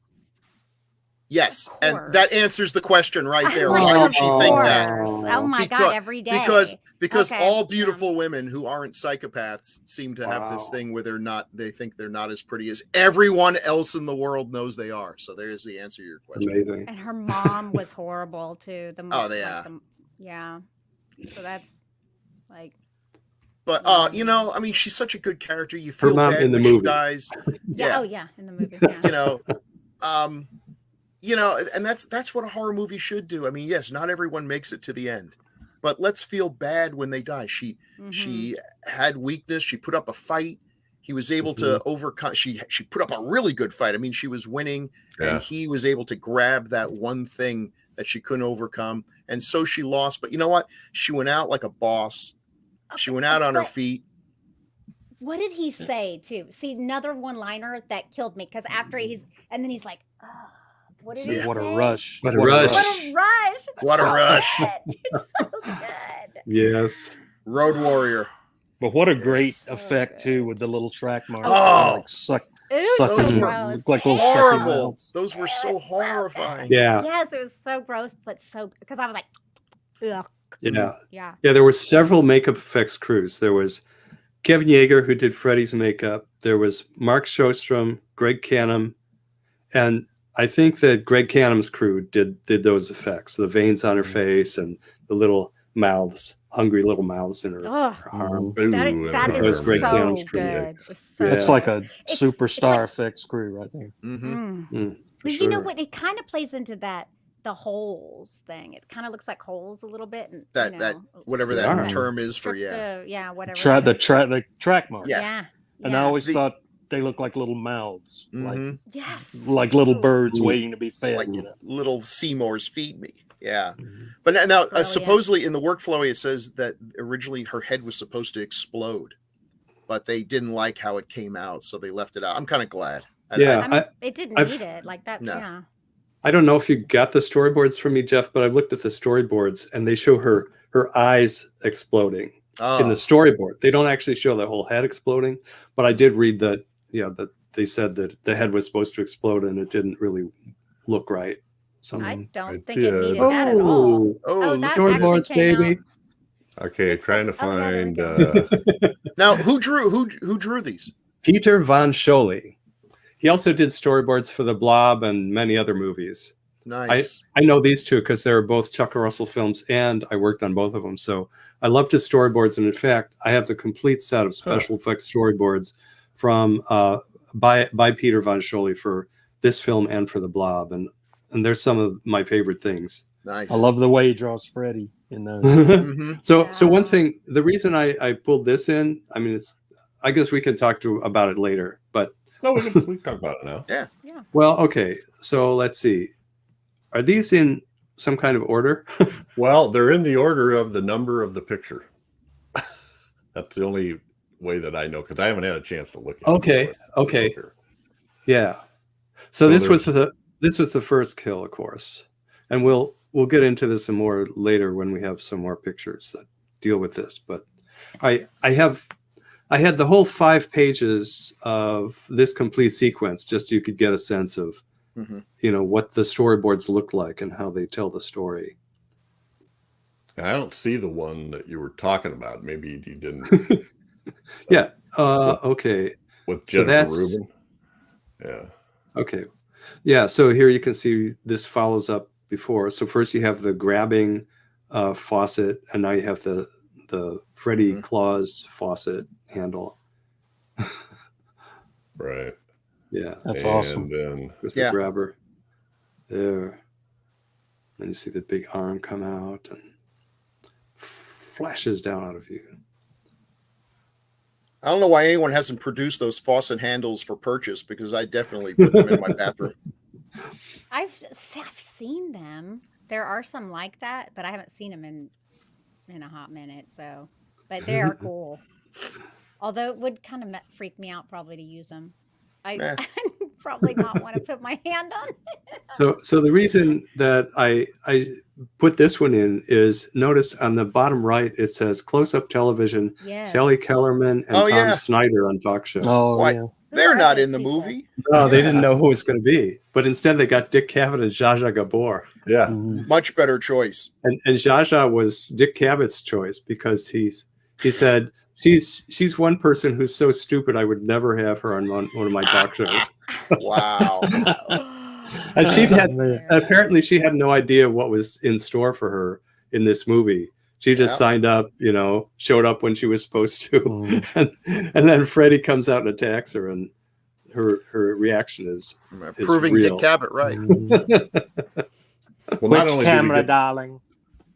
Yes, Of and course. that answers the question right I'm there. like, Why of would she think that? course. Oh my Because- god, every day. Because Okay, all yeah. beautiful women who aren't psychopaths seem to have this Wow. thing where they think they're not as pretty as everyone else in the world knows they are. So there's the answer to your question. Amazing. And her mom was horrible too. Oh, yeah. Yeah. So that's like, But I mean, she's such a good character. You Her feel mom bad in the when she movie. dies. yeah. Oh yeah, in the movie. Yeah. And that's what a horror movie should do. I mean, yes, not everyone makes it to the end, but let's feel bad when they die. She had weakness. She put up a fight. He was able to overcome. She put up a really good fight. I mean, she was winning, Yeah. and he was able to grab that one thing that she couldn't overcome, and so she lost. But you know what? She went out like a boss. She went out on her But- feet. What did he say too? See, another one-liner that killed me because after he's like, oh, what did he Yeah. say? What a rush. What a rush. What a rush! It's What a so rush. good. It's so good. Yes. Road Warrior. But what a great So effect good. too with the little track marks. Oh. Like suck, Ew, sucking, those were gross. look like little sucking Horrible. mouths. Those were so It's so bad. horrifying. Yeah. Yes, it was so gross, but so because I was like, ugh. Yeah. Yeah. Yeah. There were several makeup effects crews. There was Kevin Yeager, who did Freddy's makeup. There was Mark Shostrom, Greg Canham, and I think that Greg Canham's crew did those effects, the veins on her face and the little mouths, hungry little mouths in her arm. That It was is Greg so Canham's crew. good. It's so Yeah. It's like a It's superstar like- effects crew right there. But Sure. you know what? It kind of plays into the holes thing. It kind of looks like holes a little bit, and That you that know, whatever They that are. term is for whatever. The track marks. Yeah. And I always The- thought they looked like little mouths, Mhm. Yes, like little Ooh. birds Ooh. waiting to be fed. Like You know? little Seymour's feed me. Yeah. Mhm. But now Brilliant. supposedly in the workflow, it says that originally her head was supposed to explode, but they didn't like how it came out, so they left it out. I'm kind of glad. Yeah. I mean, it didn't I've- need it like that. No. Yeah. I don't know if you got the storyboards from me, Jeff, but I've looked at the storyboards and they show her eyes exploding in the storyboard. They don't actually show the whole head exploding, but I did read that they said that the head was supposed to explode and it didn't really look right. I don't I think it did. needed that at all. Oh, that storyboards, actually came baby. out. Okay, It's trying like- to oh, yeah, there we find. go. now who drew these? Peter Von Scholey. He also did storyboards for The Blob and many other movies. Nice. I know these two because they're both Chuck Russell films, and I worked on both of them. So I loved his storyboards, and in fact, I have the complete set of special effects storyboards from by Peter Von Scholey for this film and for The Blob, and they're some of my favorite things. Nice. I love the way he draws Freddy in those. Mhm. So one Yeah. thing, the reason I pulled this in, I mean, I guess we can talk about it later, but No, we can talk about it now. Yeah. well, okay. So let's see. Are these in some kind of order? Well, they're in the order of the number of the picture. That's the only way that I know because I haven't had a chance to look at Okay, it. okay. Yeah. So So this was the first kill, of course, and we'll get into this some more later when we have some more pictures that deal with this. But I had the whole 5 pages of this complete sequence just so you could get a sense of Mhm. what the storyboards look like and how they tell the story. I don't see the one that you were talking about. Maybe you didn't. Yeah. Okay. With So Jennifer that's- Rubin. Yeah. Okay. Yeah. So here you can see this follows up before. So first you have the grabbing faucet, and now you have the Freddy Mhm. Claus faucet handle. Right. Yeah. That's and awesome. then With Yeah. the grabber. There. Then you see the big arm come out and flashes down out of view. I don't know why anyone hasn't produced those faucet handles for purchase because I definitely put them in my bathroom. I've seen them. There are some like that, but I haven't seen them in a hot minute. So, but they are cool. Although it would kind of freak me out probably to use them. I Eh. probably not want to put my hand on it. So the reason that I put this one in is notice on the bottom right it says close-up television, Yes. Sally Kellerman and Oh, Tom yeah. Snyder on talk show. Oh What? yeah. Who They're are not those in the people? movie. No, they Yeah. didn't know who it was going to be, but instead they got Dick Cavett and Zsa Zsa Gabor. yeah. Mhm. Much better choice. And Zsa Zsa was Dick Cavett's choice because he said she's one person who's so stupid I would never have her on one of my talk shows. Wow. And Man. apparently she had no idea what was in store for her in this movie. She just Yeah. signed up, showed up when she was supposed to, Mhm. and then Freddy comes out and attacks her, and her reaction is Proving real. Dick Cavett right. Mhm. Well, not Which only, do we camera, get, darling?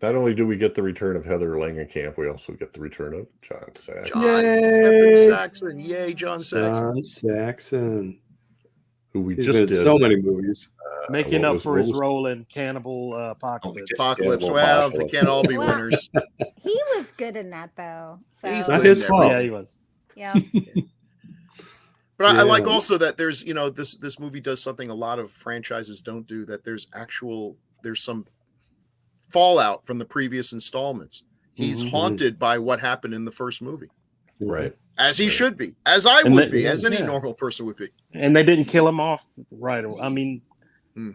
not only do we get the return of Heather Langenkamp, we also get the return of John Sax. John Yay! F. Saxon. Yay, John Saxon. John Saxon. Who we He's just been in did. so many movies. Making what up was- for what his was- role in Cannibal Apocalypse. Apocalypse. Yeah, Well, Apocalypse. they can't all be Well, winners. He was good in that though. So He's Not good his in fault. Yeah, he was. yeah. But I like Yeah. also that there's, this movie does something a lot of franchises don't do, that there's some fallout from the previous installments. He's Mhm. haunted by what happened in the first movie, Right. as he Right. should be, as I And would that- be, as any yeah. normal person would be. And they didn't kill him off right away. I mean, Hmm.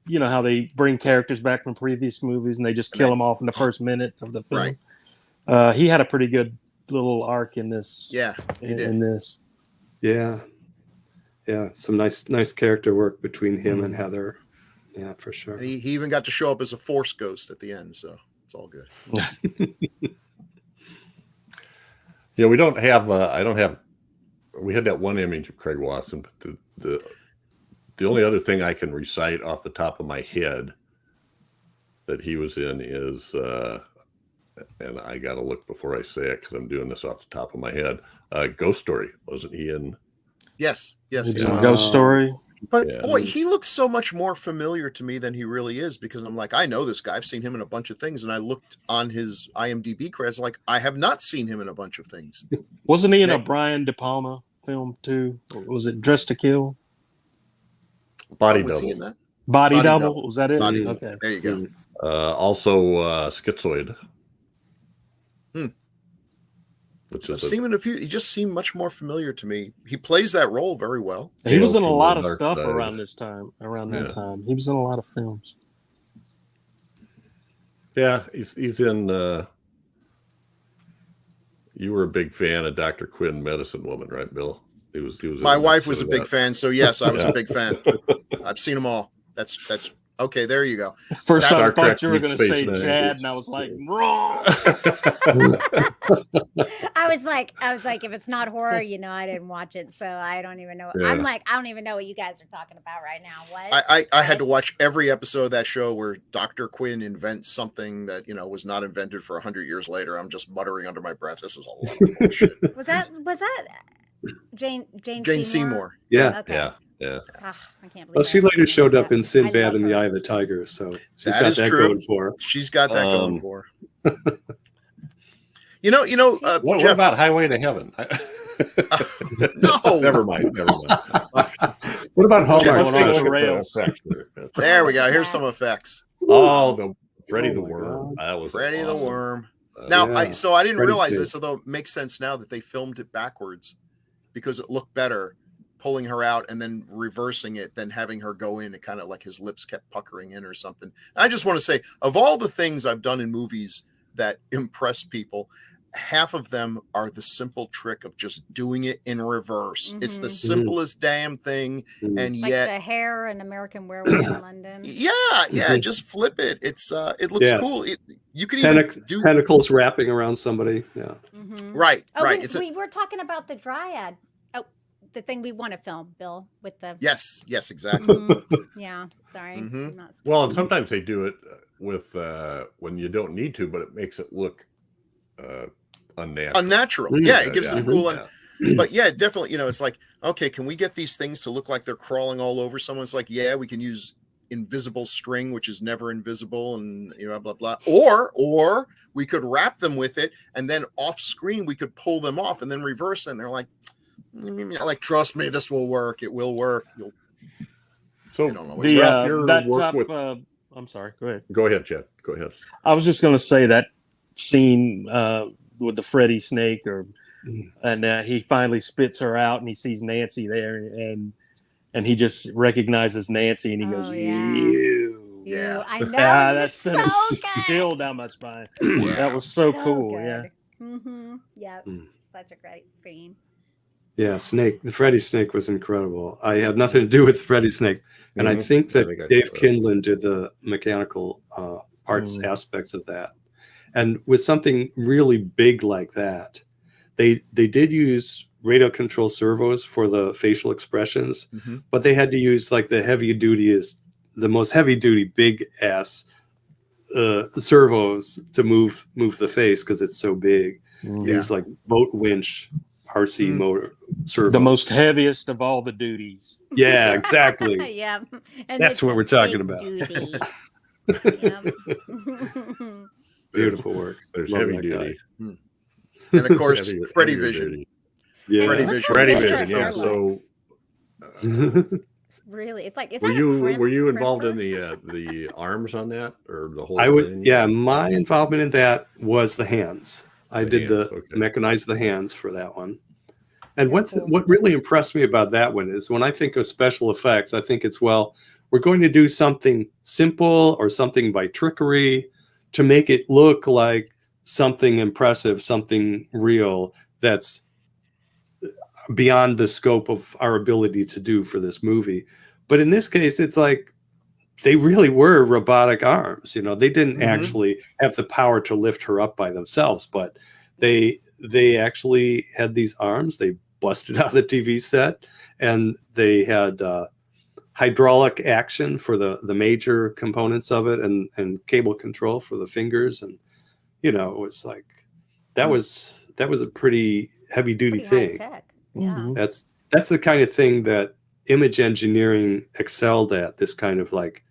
you know how they bring characters back from previous movies and they just kill him off in the first minute of the film. Right. He had a pretty good little arc in this. Yeah, he in, did. in this. Yeah. Yeah, some nice character work between him and Heather. Yeah, for sure. And he even got to show up as a Force ghost at the end, so it's all good. Yeah, we don't have. I don't have. We had that one image of Craig Wasson, but the only other thing I can recite off the top of my head that he was in is, and I got to look before I say it because I'm doing this off the top of my head. Ghost Story, wasn't he in? Yes. Ghost Story. But Yeah. boy, he looks so much more familiar to me than he really is, because I'm like, I know this guy. I've seen him in a bunch of things, and I looked on his IMDb credits, like, I have not seen him in a bunch of things. Wasn't he in a Nick? Brian De Palma film too? Or was it Dressed to Kill? Body Was he in Double. that? Body, Body Double? Double. Was that it? Body Okay. There you go. Also, Schizoid. Which I've is seen him in a few. He just seemed much more familiar to me. He plays that role very well. He was in a from lot the of dark stuff side. around this time. Around that Yeah. time, he was in a lot of films. Yeah, he's in. You were a big fan of Dr. Quinn, Medicine Woman, right, Bill? He was. My in wife that was a show, big that. fan, so yes, I was Yeah. a big fan. I've seen them all. That's okay. There you go. First, That's I Star thought Trek you were going to Deep say Space Chad, Nine. and I was like, wrong. I was like, if it's not horror, I didn't watch it, so I don't even know. Yeah. I'm like, I don't even know what you guys are talking about right now. What? I had to watch every episode of that show where Dr. Quinn invents something that was not invented for 100 years later. I'm just muttering under my breath. This is a lot of bullshit. Was that Jane Jane Seymour. Yeah. Okay. Yeah. Ugh, I can't believe. Well, she that. later showed up in I Sinbad love and the her. Eye of the Tiger, so she's That got is that true. going for her. She's got that going Um, for her. What Jeff, about Highway to Heaven? no. Never mind. What about Okay, Hallmark? let's take a look at the Rails. effects here. There we go. Here's some effects. Oh, the Freddy Oh the my Worm. God. That was Freddy the awesome. Worm. Uh, Now, Yeah. I didn't Freddy realize Snake. this, although it makes sense now that they filmed it backwards because it looked better pulling her out and then reversing it than having her go in and kind of like his lips kept puckering in or something. I just want to say, of all the things I've done in movies that impress people, half of them are the simple trick of just doing it in reverse. It's the Mhm. simplest damn thing, Mhm. and Like yet the hair in American Werewolf in London. yeah, just flip it. It's it looks Yeah. cool. You can even do Tentacles wrapping around somebody. Yeah. Mhm. right. Oh, Right. we were talking about the Dryad. Oh, the thing we want to film, Bill, with the. Yes, exactly. Mhm. Yeah, sorry. Mhm. I'm not Well, and sometimes they do it with when you don't need to, but it makes it look unnatural. Unnatural. Mm. Yeah, it gives it a cool. Yeah. But yeah, definitely. It's like, okay, can we get these things to look like they're crawling all over someone? It's like, yeah, we can use invisible string, which is never invisible, and blah blah. Or we could wrap them with it, and then off screen we could pull them off and then reverse. And they're like, trust me, this will work. It will work. So I don't know what The Ralph, your that work top. with- I'm sorry. Go ahead. Go ahead, Chad. Go ahead. I was just going to say that scene with the Freddy snake, and he finally spits her out, and he sees Nancy there, and he just recognizes Nancy, and he goes, Oh, yeah. "You." Yeah. I know. Ah, that it's sent a so good. chill down my spine. Yeah. That was so cool. Yeah. Mm-hmm. Yeah. Mm. Such a great scene. Yeah, Snake. The Freddy Snake was incredible. I had nothing to do with Freddy Snake, and I Mhm. think that I think I Dave saw that. Kindlin did the mechanical parts Mm. aspects of that. And with something really big like that, they did use radio control servos for the facial expressions, Mhm. but they had to use like the most heavy duty big ass servos to move the face because it's so big. Mm. These like boat winch RC Mm. motor servos. The most heaviest of all the duties. Yeah, exactly. Yeah. And That's it's what a we're talking big about. duty. Yep. Beautiful work. There's Love heavy that guy. duty. And of course, Heavier- Freddy heavier Vision. duty. Yeah. Freddy Look Vision. how Freddy big her Vision, yeah. hair So, looks. Really, it's like. Is were that a you crimp- were you involved in crimper? the arms on that or the whole I would, thing? yeah. My involvement in that was the hands. I The did hands, the okay. mechanize the hands for that one. And Very cool. what really impressed me about that one is when I think of special effects, I think it's we're going to do something simple or something by trickery to make it look like something impressive, something real. That's beyond the scope of our ability to do for this movie. But in this case, it's like they really were robotic arms. You know, they didn't actually have the power to lift her up by themselves, but they actually had these arms. They busted out the TV set, and they had hydraulic action for the major components of it, and cable control for the fingers. And you know, it was like that was a pretty heavy duty thing. Yeah. That's the kind of thing that image engineering excelled at, this kind of like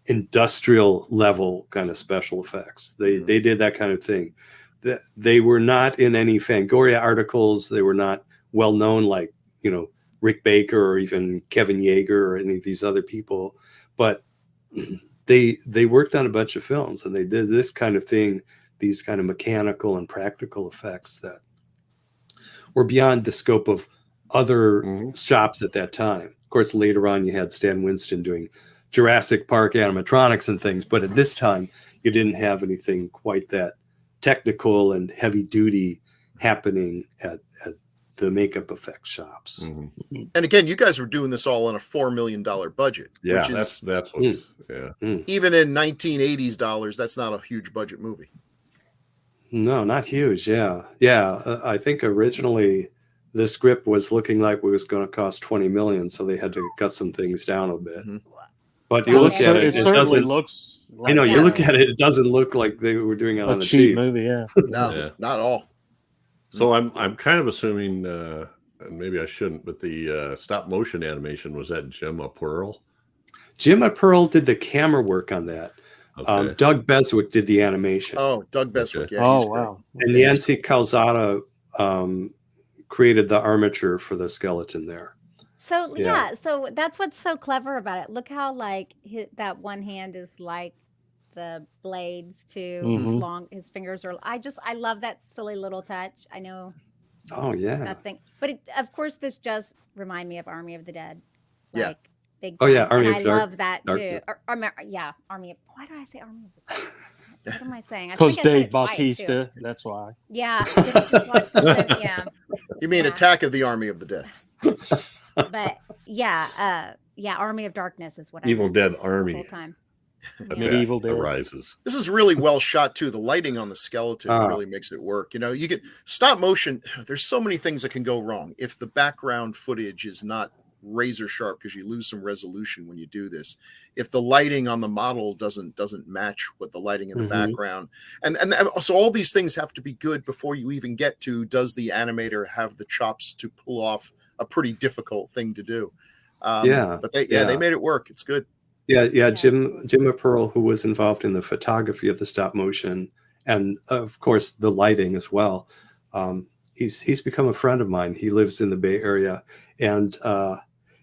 industrial level kind of special effects. They did that kind of thing. They were not in any Fangoria articles. They were not well known like, you know, Rick Baker or even Kevin Yeager or any of these other people, but they worked on a bunch of films, and they did this kind of thing, these kind of mechanical and practical effects that were beyond the scope of other shops at that time. Of course, later on you had Stan Winston doing Jurassic Park animatronics and things, but at this time you didn't have anything quite that technical and heavy duty happening at the makeup effects shops. And again, you guys were doing this all on a $4 million budget. Yeah, which is, that's what. even in 1980s dollars, that's not a huge budget movie. No, not huge. Yeah. I think originally the script was looking like it was going to cost 20 million, so they had to cut some things down a bit. But you look at it, it certainly looks like, you know, you look at it, it doesn't look like they were doing it on a the cheap cheap movie. Yeah. No, not all. So I'm kind of assuming, and maybe I shouldn't, but the stop motion animation was that Jim Pearl. Jim Pearl did the camera work on that. Okay. Doug Beswick did the animation. Oh, Doug Beswick. Okay. Yeah, he's great. Wow. And Yancy Calzada created the armature for the skeleton there. So so that's what's so clever about it. Look how like that one hand is like the blades to his long, his fingers are. I love that silly little touch. I know. Oh yeah. It's nothing, but of course this just remind me of Army of the Dead. Like, Yeah. Big Oh yeah, time. Army And of I Dark- love that too. Darkness. Army of. Why did I say Army of the Dead? What am I saying? I Because think I said Dave it twice, too. Bautista, that's why. Yeah. I just watched something, yeah. You mean Attack of the Army of the Dead? But yeah, Army of Darkness is what Evil I said Dead the Army. whole time. Attack Medieval Dead. arises. This is really well shot too. The lighting on the skeleton really makes it work. You know, you get stop motion. There's so many things that can go wrong if the background footage is not razor sharp, because you lose some resolution when you do this. If the lighting on the model doesn't match what the lighting in the background, and so all these things have to be good before you even get to, does the animator have the chops to pull off a pretty difficult thing to do? But they made it work. It's good. Jim Pearl, who was involved in the photography of the stop motion and of course the lighting as well. He's become a friend of mine. He lives in the Bay Area, and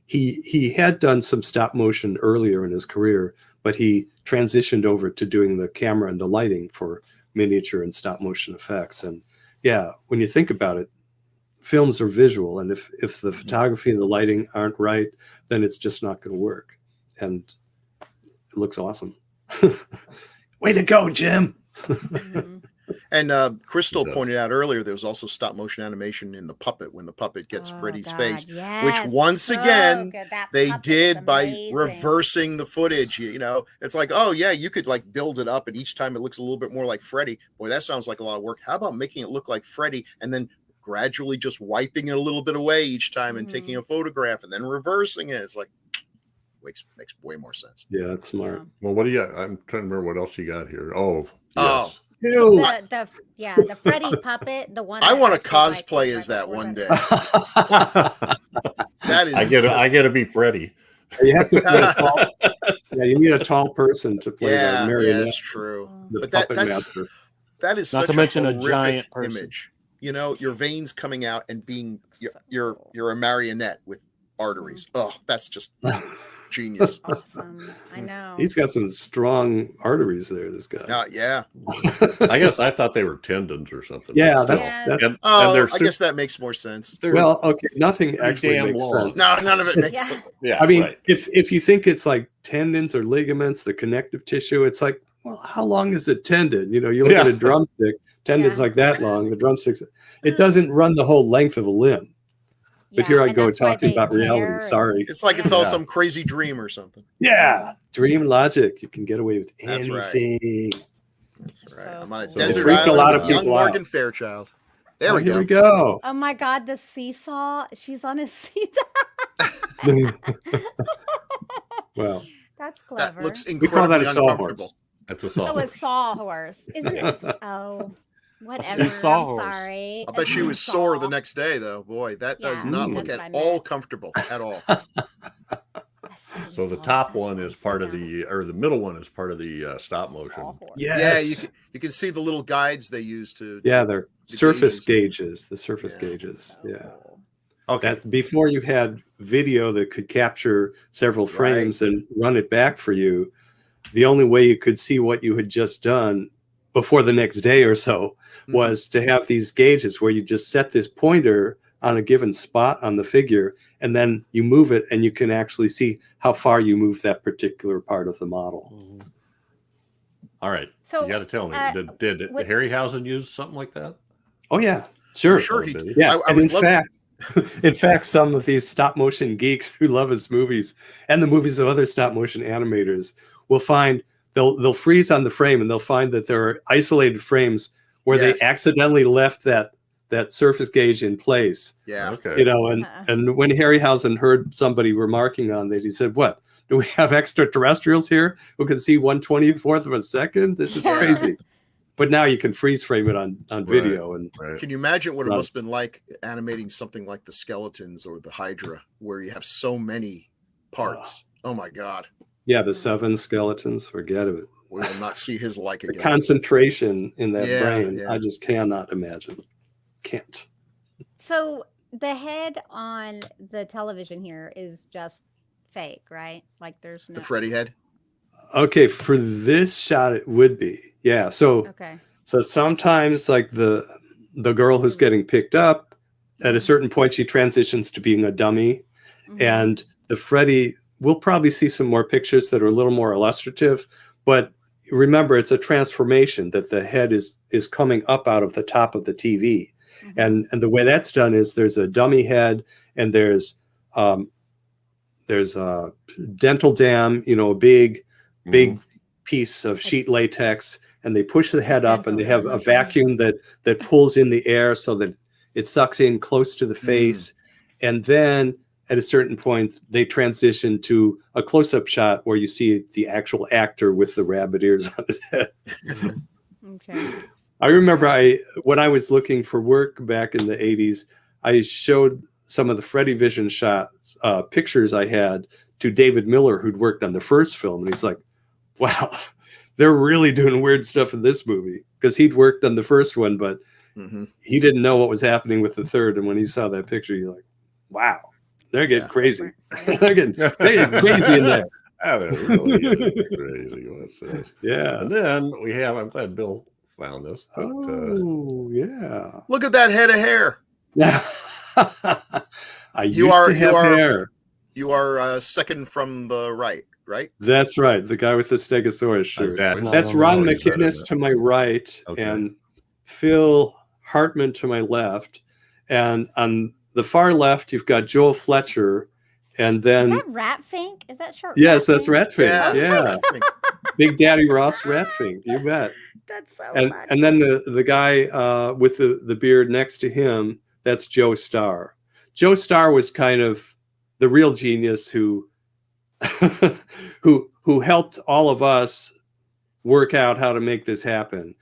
he had done some stop motion earlier in his career, but he transitioned over to doing the camera and the lighting for miniature and stop motion effects. And yeah, when you think about it, films are visual, and if the photography and the lighting aren't right, then it's just not going to work. And it looks awesome. Way to go, Jim. And Crystal pointed out earlier, there was also stop motion animation in The Puppet, when the puppet gets Freddy's face, which once again they did by reversing the footage. You know, it's like, oh yeah, you could like build it up, and each time it looks a little bit more like Freddy. Boy, that sounds like a lot of work. How about making it look like Freddy and then gradually just wiping it a little bit away each time and taking a photograph and then reversing it? It's like makes way more sense. Yeah, that's smart. Well, what do you got? I'm trying to remember what else you got here. Oh, yes. The Freddy puppet, the one I want to actually, like, cosplay was, as like, that one day. I That is get to be Freddy. You have to play a tall, you need a tall person to play the marionette. that's true. The But puppet that's master. that is Not such to mention a horrific giant person. image. You know, your veins coming out and being you're a marionette with arteries. Oh, that's just genius. Awesome. I know. He's got some strong arteries there, this guy. Yeah. I guess I thought they were tendons or something. Yeah, But that's still. And Oh, they're I guess that makes more sense. well, okay. Nothing actually damn makes long. sense. No, none of it makes sense. Yeah, I mean, right. if you think it's like tendons or ligaments, the connective tissue, it's like, well, how long is a tendon? You know, you look at a drumstick, tendon's like that long. The drumsticks, it doesn't run the whole length of a limb. But here I and go that's why talking they about tear reality. and- Sorry. It's like it's all Yeah. some crazy dream or something. Yeah. Dream logic. You can get away with That's right. anything. That's right. So I'm on a cool. desert It freaked a island lot with of young people Morgan out. Fairchild. There Oh, we here go. we go. Oh my God, the seesaw. She's on a seesaw. Well, That's clever. That looks we call that incredibly a uncomfortable. sawhorse. That's a Oh, song. a sawhorse. Isn't it? Oh, whatever. A sawhorse. I'm sorry. I'll bet she A was sore saw. the next day, though. Boy, that does Yeah, not Mm. look that's at what I all meant. comfortable at all. A So the seesaw, top so one is sit part of down. the, or the middle one is part of the stop motion. Sawhorse. Yes. Yeah, you can see the little guides they use to. Yeah, they're The surface gauges. The surface Yeah. gauges. So Yeah. cool. Okay. That's before you had video that could capture several frames and run it back for you. The only way you could see what you had just done before the next day or so was to have these gauges where you just set this pointer on a given spot on the figure, and then you move it and you can actually see how far you move that particular part of the model. All right. So, You got to tell me, did what- Harryhausen use something like that? Oh yeah, sure. Sure, he did. did. Yeah, I and would in love- fact, in fact, some of these stop motion geeks who love his movies and the movies of other stop motion animators will find they'll freeze on the frame and they'll find that there are isolated frames where Yes. they accidentally left that surface gauge in place. Yeah. Okay. You know, and Uh-uh. and when Harryhausen heard somebody remarking on that, he said, "What? Do we have extraterrestrials here who can see 1/24th of a second? This is Yeah. crazy." But now you can freeze frame it on video, and Right. Can you imagine what it Right. must have been like animating something like the skeletons or the Hydra, where you have so many parts? Oh my God. yeah, the 7 skeletons, forget it. We will not see his like The again. concentration in that Yeah, brain, yeah. I just cannot imagine. Can't. So the head on the television here is just fake, right? Like there's no. The Freddy head. Okay, for this shot, it would be. Yeah. So Okay. sometimes like the girl who's getting picked up, at a certain point, she transitions to being a dummy. Mhm. And the Freddy, we'll probably see some more pictures that are a little more illustrative, but remember, it's a transformation that the head is coming up out of the top of the TV. Mhm. And the way that's done is there's a dummy head and there's a dental dam, you know, a big piece of sheet latex, and they push the head up and they have a Dental dam, vacuum that pulls in the air so that it sucks in close to the face. And then at a certain point, they transition to a close-up shot where you see the actual actor with the rabbit ears on his head. Okay. I remember when I was looking for work back in the 80s, I showed some of the Freddy Vision shots, pictures I had to David Miller, who'd worked on the first film. And he's like, wow, they're really doing weird stuff in this movie, because he'd worked on the first one, but he didn't know what was happening with the third. And when he saw that picture, he's like, wow, they're getting crazy. they're getting crazy in there. Ah, they're really getting crazy. What's this? Yeah. And then we have, I'm glad Bill found this. But, Oh, yeah. Look at that head of hair. Yeah. I You used are- to you have are- hair. You are second from the right, right? That's right. The guy with the Stegosaurus shirt. Exactly. That's Oh, Ron he's right in McInnes there. to my right Okay. and Phil Hartman to my left. And on the far left, you've got Joel Fletcher. And Is then, that Ratfink? Is that short? yes, that's Ratfink? Ratfink. Yeah. Big Daddy Ross Ratfink. You bet. That's so And funny. and then the guy with the beard next to him, that's Joe Starr. Joe Starr was kind of the real genius who who helped all of us work out how to make this happen.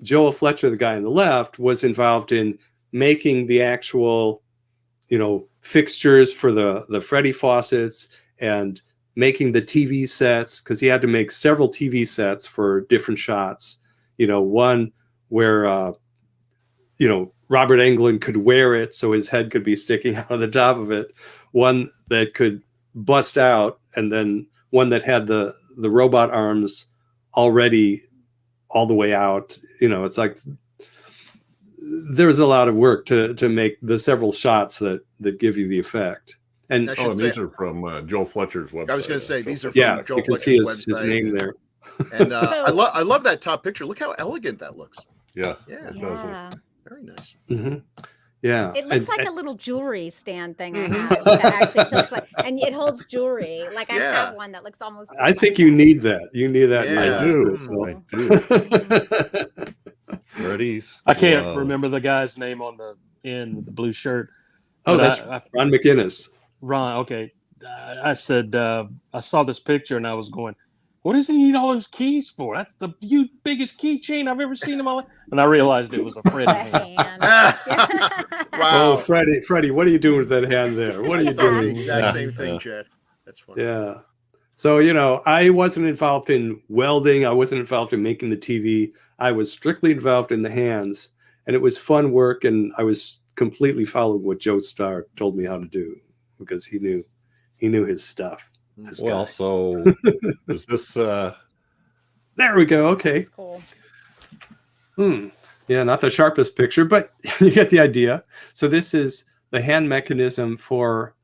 Joel Fletcher, the guy on the left, was involved in making the actual, you know, fixtures for the Freddy faucets and making the TV sets, because he had to make several TV sets for different shots. You know, one where you know, Robert Englund could wear it so his head could be sticking out of the top of it, one that could bust out, and then one that had the robot arms already all the way out. You know, it's like there's a lot of work to make the several shots that give you the effect. And I Oh, should and say- these are from Joe Fletcher's website. I was going to say these are from yeah, Joel you can see Fletcher's his website. name there. And I love that top picture. Look how elegant that looks. Yeah. Yeah, it does look- Yeah. very nice. Mhm. Yeah. It looks like a little jewelry stand thing I have that actually tilts like, and it holds jewelry. Like I Yeah. have one that looks almost. I just think like you that. need that. You need that. in Yeah. your I do. life, so. I do. Freddy's. I can't Glove. remember the guy's name on the end with the blue shirt. Oh, But that's Ron McGinnis. Ron. Okay, I said I saw this picture and I was going, "What does he need all those keys for? That's the biggest keychain I've ever seen in my life." And I realized it was a Freddy The hand. hand. Oh, Wow. Freddie, what are you doing with that hand there? What are you I thought the doing? exact Yeah. same thing, Yeah. Chad. That's funny. Yeah. So, I wasn't involved in welding. I wasn't involved in making the TV. I was strictly involved in the hands, and it was fun work. And I was completely following what Joe Starr told me how to do because he knew his stuff. This Well, guy. so is this There we go. Okay. That's cool. Yeah, not the sharpest picture, but you get the idea. So this is the hand mechanism for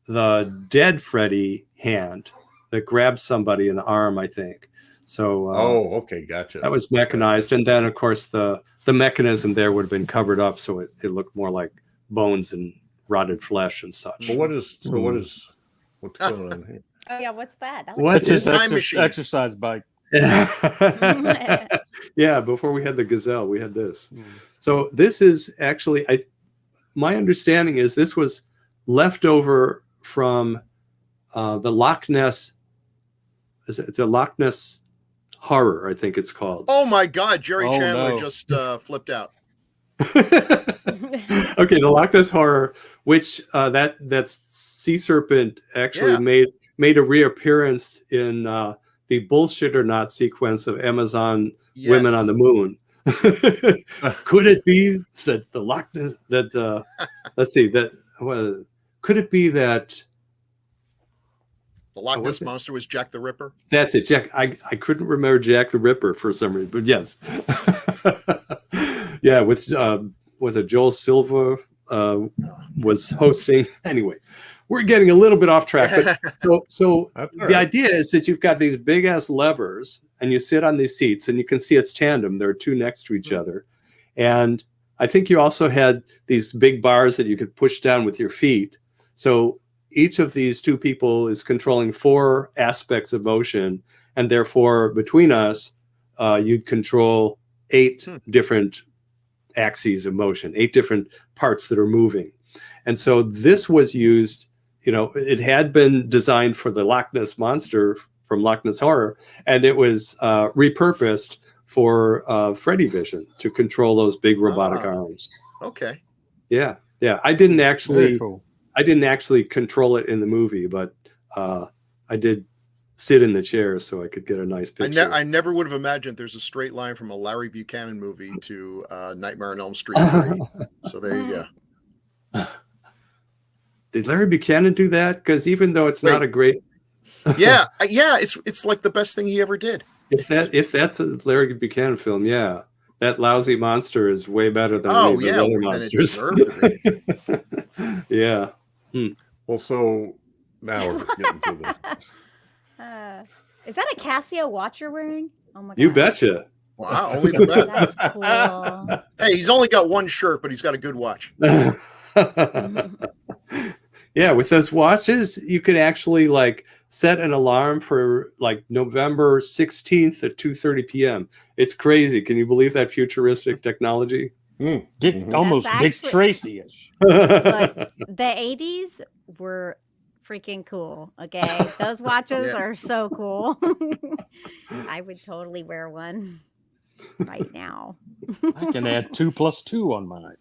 the dead Freddy hand that grabs somebody in the arm, I think. So okay, gotcha. that was mechanized, and then of course the mechanism there would have been covered up, so it looked more like bones and rotted flesh and such. Well, what's going on here? Oh yeah, what's that? That What It's his Time machine. exercise bike. Yeah, before we had the Gazelle, we had this. So this is actually, my understanding is this was left over from the Loch Ness. Is it the Loch Ness Horror? I think it's called. Oh my God, Jerry Oh, Chandler no. just flipped out. Okay, the Loch Ness Horror, which that sea serpent actually Yeah. made a reappearance in the bullshit or not sequence of Amazon Yes. Women on the Moon. Could it be that the Loch Ness let's see could it be that The Loch was Ness it? Monster was Jack the Ripper. that's it, Jack? I couldn't remember Jack the Ripper for some reason, but yes. Yeah, with was it Joel Silver was hosting. Anyway, we're getting a little bit off track, but so That's all the right. idea is that you've got these big ass levers and you sit on these seats and you can see it's tandem. There are two next to each other. And I think you also had these big bars that you could push down with your feet. So each of these two people is controlling 4 aspects of motion. And therefore, between us, you'd control 8 different axes of motion, 8 different parts that are moving. And so this was used, it had been designed for the Loch Ness Monster from Loch Ness Horror, and it was repurposed for Freddy Vision to control those big robotic arms. Okay. Yeah. I didn't Very actually cool. control it in the movie, but I did sit in the chair so I could get a nice picture. I never would have imagined there's a straight line from a Larry Buchanan movie to Nightmare on Elm Street 3. So there you go. Did Larry Buchanan do that? Because even though it's not a great, Yeah, it's like the best thing he ever did. if that's a Larry Buchanan film, yeah, that lousy monster is way better than any of the other then it monsters. deserved it. Yeah. Well, so now we're getting to the. Is that a Casio watch you're wearing? Oh my god. You betcha. Wow, only the best. That's cool. Hey, he's only got one shirt, but he's got a good watch. Yeah, with those watches, you could actually set an alarm for November 16th at 2:30 p.m. It's crazy. Can you believe that futuristic technology? Almost That's Dick actually- Tracy-ish. Look, the 80s were freaking cool. Okay. Those watches Yeah. are so cool. I would totally wear one right now. I can add 2 + 2 on mine.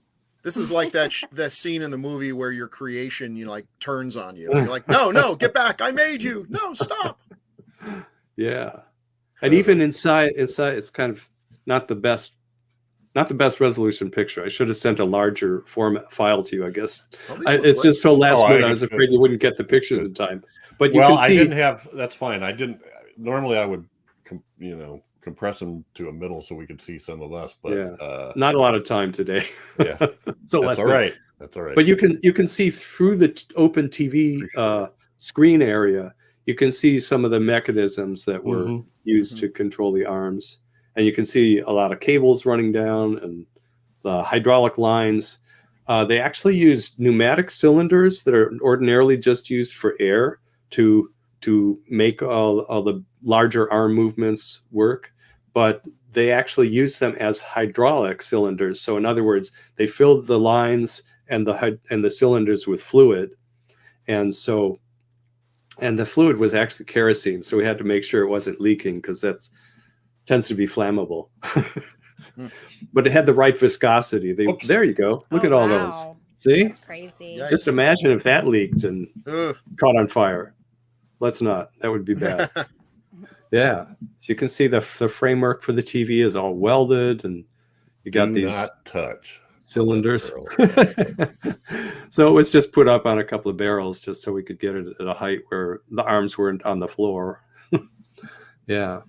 This is like that scene in the movie where your creation, turns on you. You're like, no, get back! I made you. No, stop. Yeah. And even inside, it's kind of not the best resolution picture. I should have sent a larger format file to you, I guess. Well, these look It's great. just so last Oh, I minute. I was understand. afraid you wouldn't get the pictures in time. But you Well, can I see. didn't have. That's fine. I didn't. Normally, I would, compress them to a middle so we could see some of us. But Yeah. Not a lot of time today. yeah, So that's all right. That's all right. But you can see through the open TV screen area. You can see some of the mechanisms that were used to control the arms, and you can see a lot of cables running down and the hydraulic lines. They actually used pneumatic cylinders that are ordinarily just used for air to make all the larger arm movements work, but they actually used them as hydraulic cylinders. So in other words, they filled the lines and the cylinders with fluid, and the fluid was actually kerosene. So we had to make sure it wasn't leaking, because that's tends to be flammable. But it had the right viscosity. There you go. Look at all those. See? That's crazy. Yikes. Just imagine if that leaked and Ugh. caught on fire. Let's not. That would be bad. Yeah. So you can see the framework for the TV is all welded, and you got Do these not touch cylinders. So it was just put up on a couple of barrels just so we could get it at a height where the arms weren't on the floor. Yeah.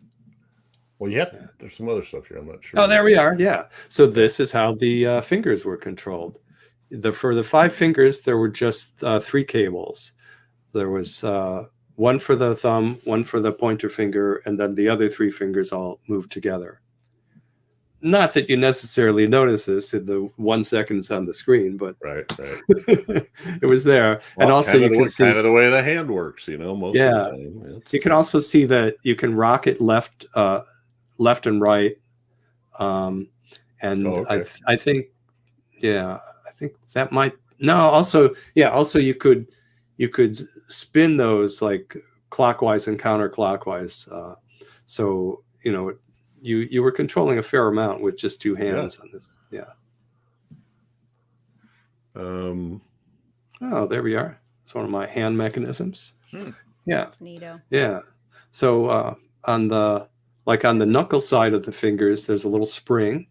Well, there's some other stuff here. I'm not sure. Oh, there we are. Yeah. So this is how the fingers were controlled. For the 5 fingers, there were just 3 cables. There was one for the thumb, one for the pointer finger, and then the other 3 fingers all moved together. Not that you necessarily notice this in the 1 seconds on the screen, but Right. it was there. Well, And also you can see kind of the way the hand works, most Yeah. of the time. you can also see that you can rock it left and right. And okay. I think that might also you could spin those like clockwise and counterclockwise. So you were controlling a fair amount with just 2 hands on this. Yeah. Oh, there we are. It's one of my hand mechanisms. Yeah. That's neato. Yeah. So on the knuckle side of the fingers, there's a little spring.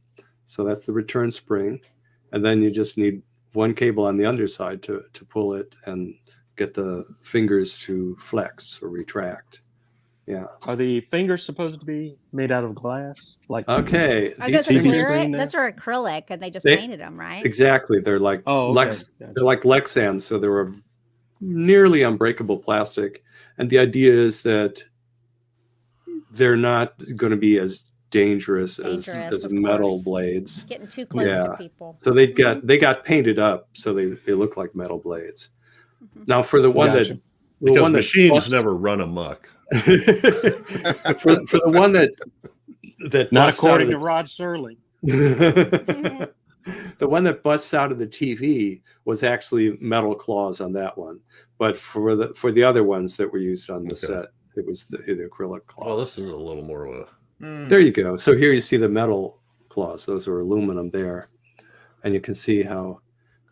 So that's the return spring. And then you just need 1 cable on the underside to pull it and get the fingers to flex or retract. Yeah. Are the fingers supposed to be made out of glass? Like Okay. Are These those TV fingers, screen there? those are acrylic, and they just They- painted them, right? exactly. They're like Oh, okay. Lex. Gotcha. They're like Lexan, so they were nearly unbreakable plastic. And the idea is that they're not going to be as dangerous as Dangerous, of metal course. blades. Getting too close Yeah. to people. So they got painted up so they look like metal blades. Mhm. Now for the one Gotcha. that Because machines never run amok. for the one that Not busts according to out of Rod Serling. the one that busts out of the TV was actually metal claws on that one, but for the other ones that were used on the Okay. set, it was the acrylic claws. Well, this is a little more of a. There you go. So here you see the metal claws; those are aluminum there, and you can see how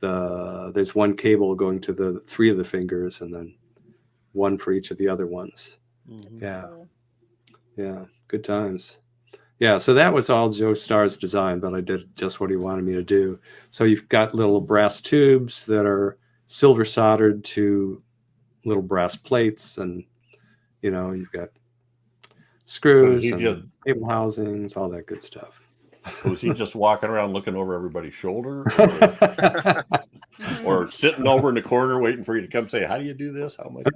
there's 1 cable going to the 3 of the fingers, and then 1 for each of the other ones. Mhm. Yeah. Cool. Yeah, good times. Yeah, so that was all Joe Starr's design, but I did just what he wanted me to do. So you've got little brass tubes that are silver soldered to little brass plates, and you've got screws So and just- cable housings, all that good stuff. Was he just walking around looking over everybody's shoulder, or sitting over in the corner waiting for you to come say, "How do you do this? How much?"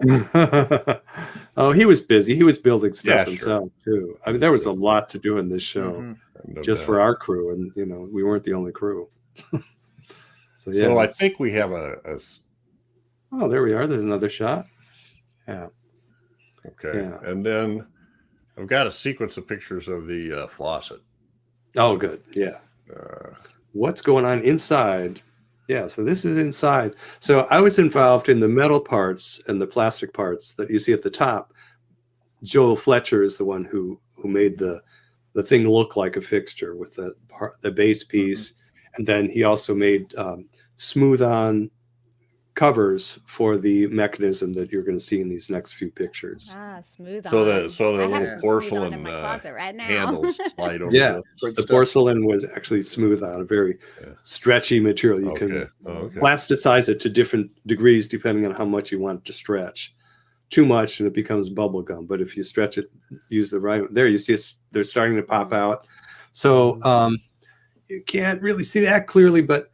Oh, he was busy. He was building stuff Yeah, sure. himself too. I mean, there was a lot to do in this show. No Just doubt. for our crew, and we weren't the only crew. So yeah. So I think we have a Oh, there we are. There's another shot. Yeah. okay, Yeah. and then I've got a sequence of pictures of the faucet. Oh, good. Yeah. What's going on inside? Yeah. So this is inside. So I was involved in the metal parts and the plastic parts that you see at the top. Joel Fletcher is the one who made the thing look like a fixture with the base piece, and then he also made smooth on covers for the mechanism that you're going to see in these next few pictures. Smooth on. So the I have little some smooth on porcelain in my closet right now. handles slide over. Yeah. this. The porcelain was actually smooth on, a very stretchy material. You can plasticize it to different degrees depending on how much you want it to stretch. Too much and it becomes bubble gum, but if you stretch it, use the right, there you see they're starting to pop out. So you can't really see that clearly, but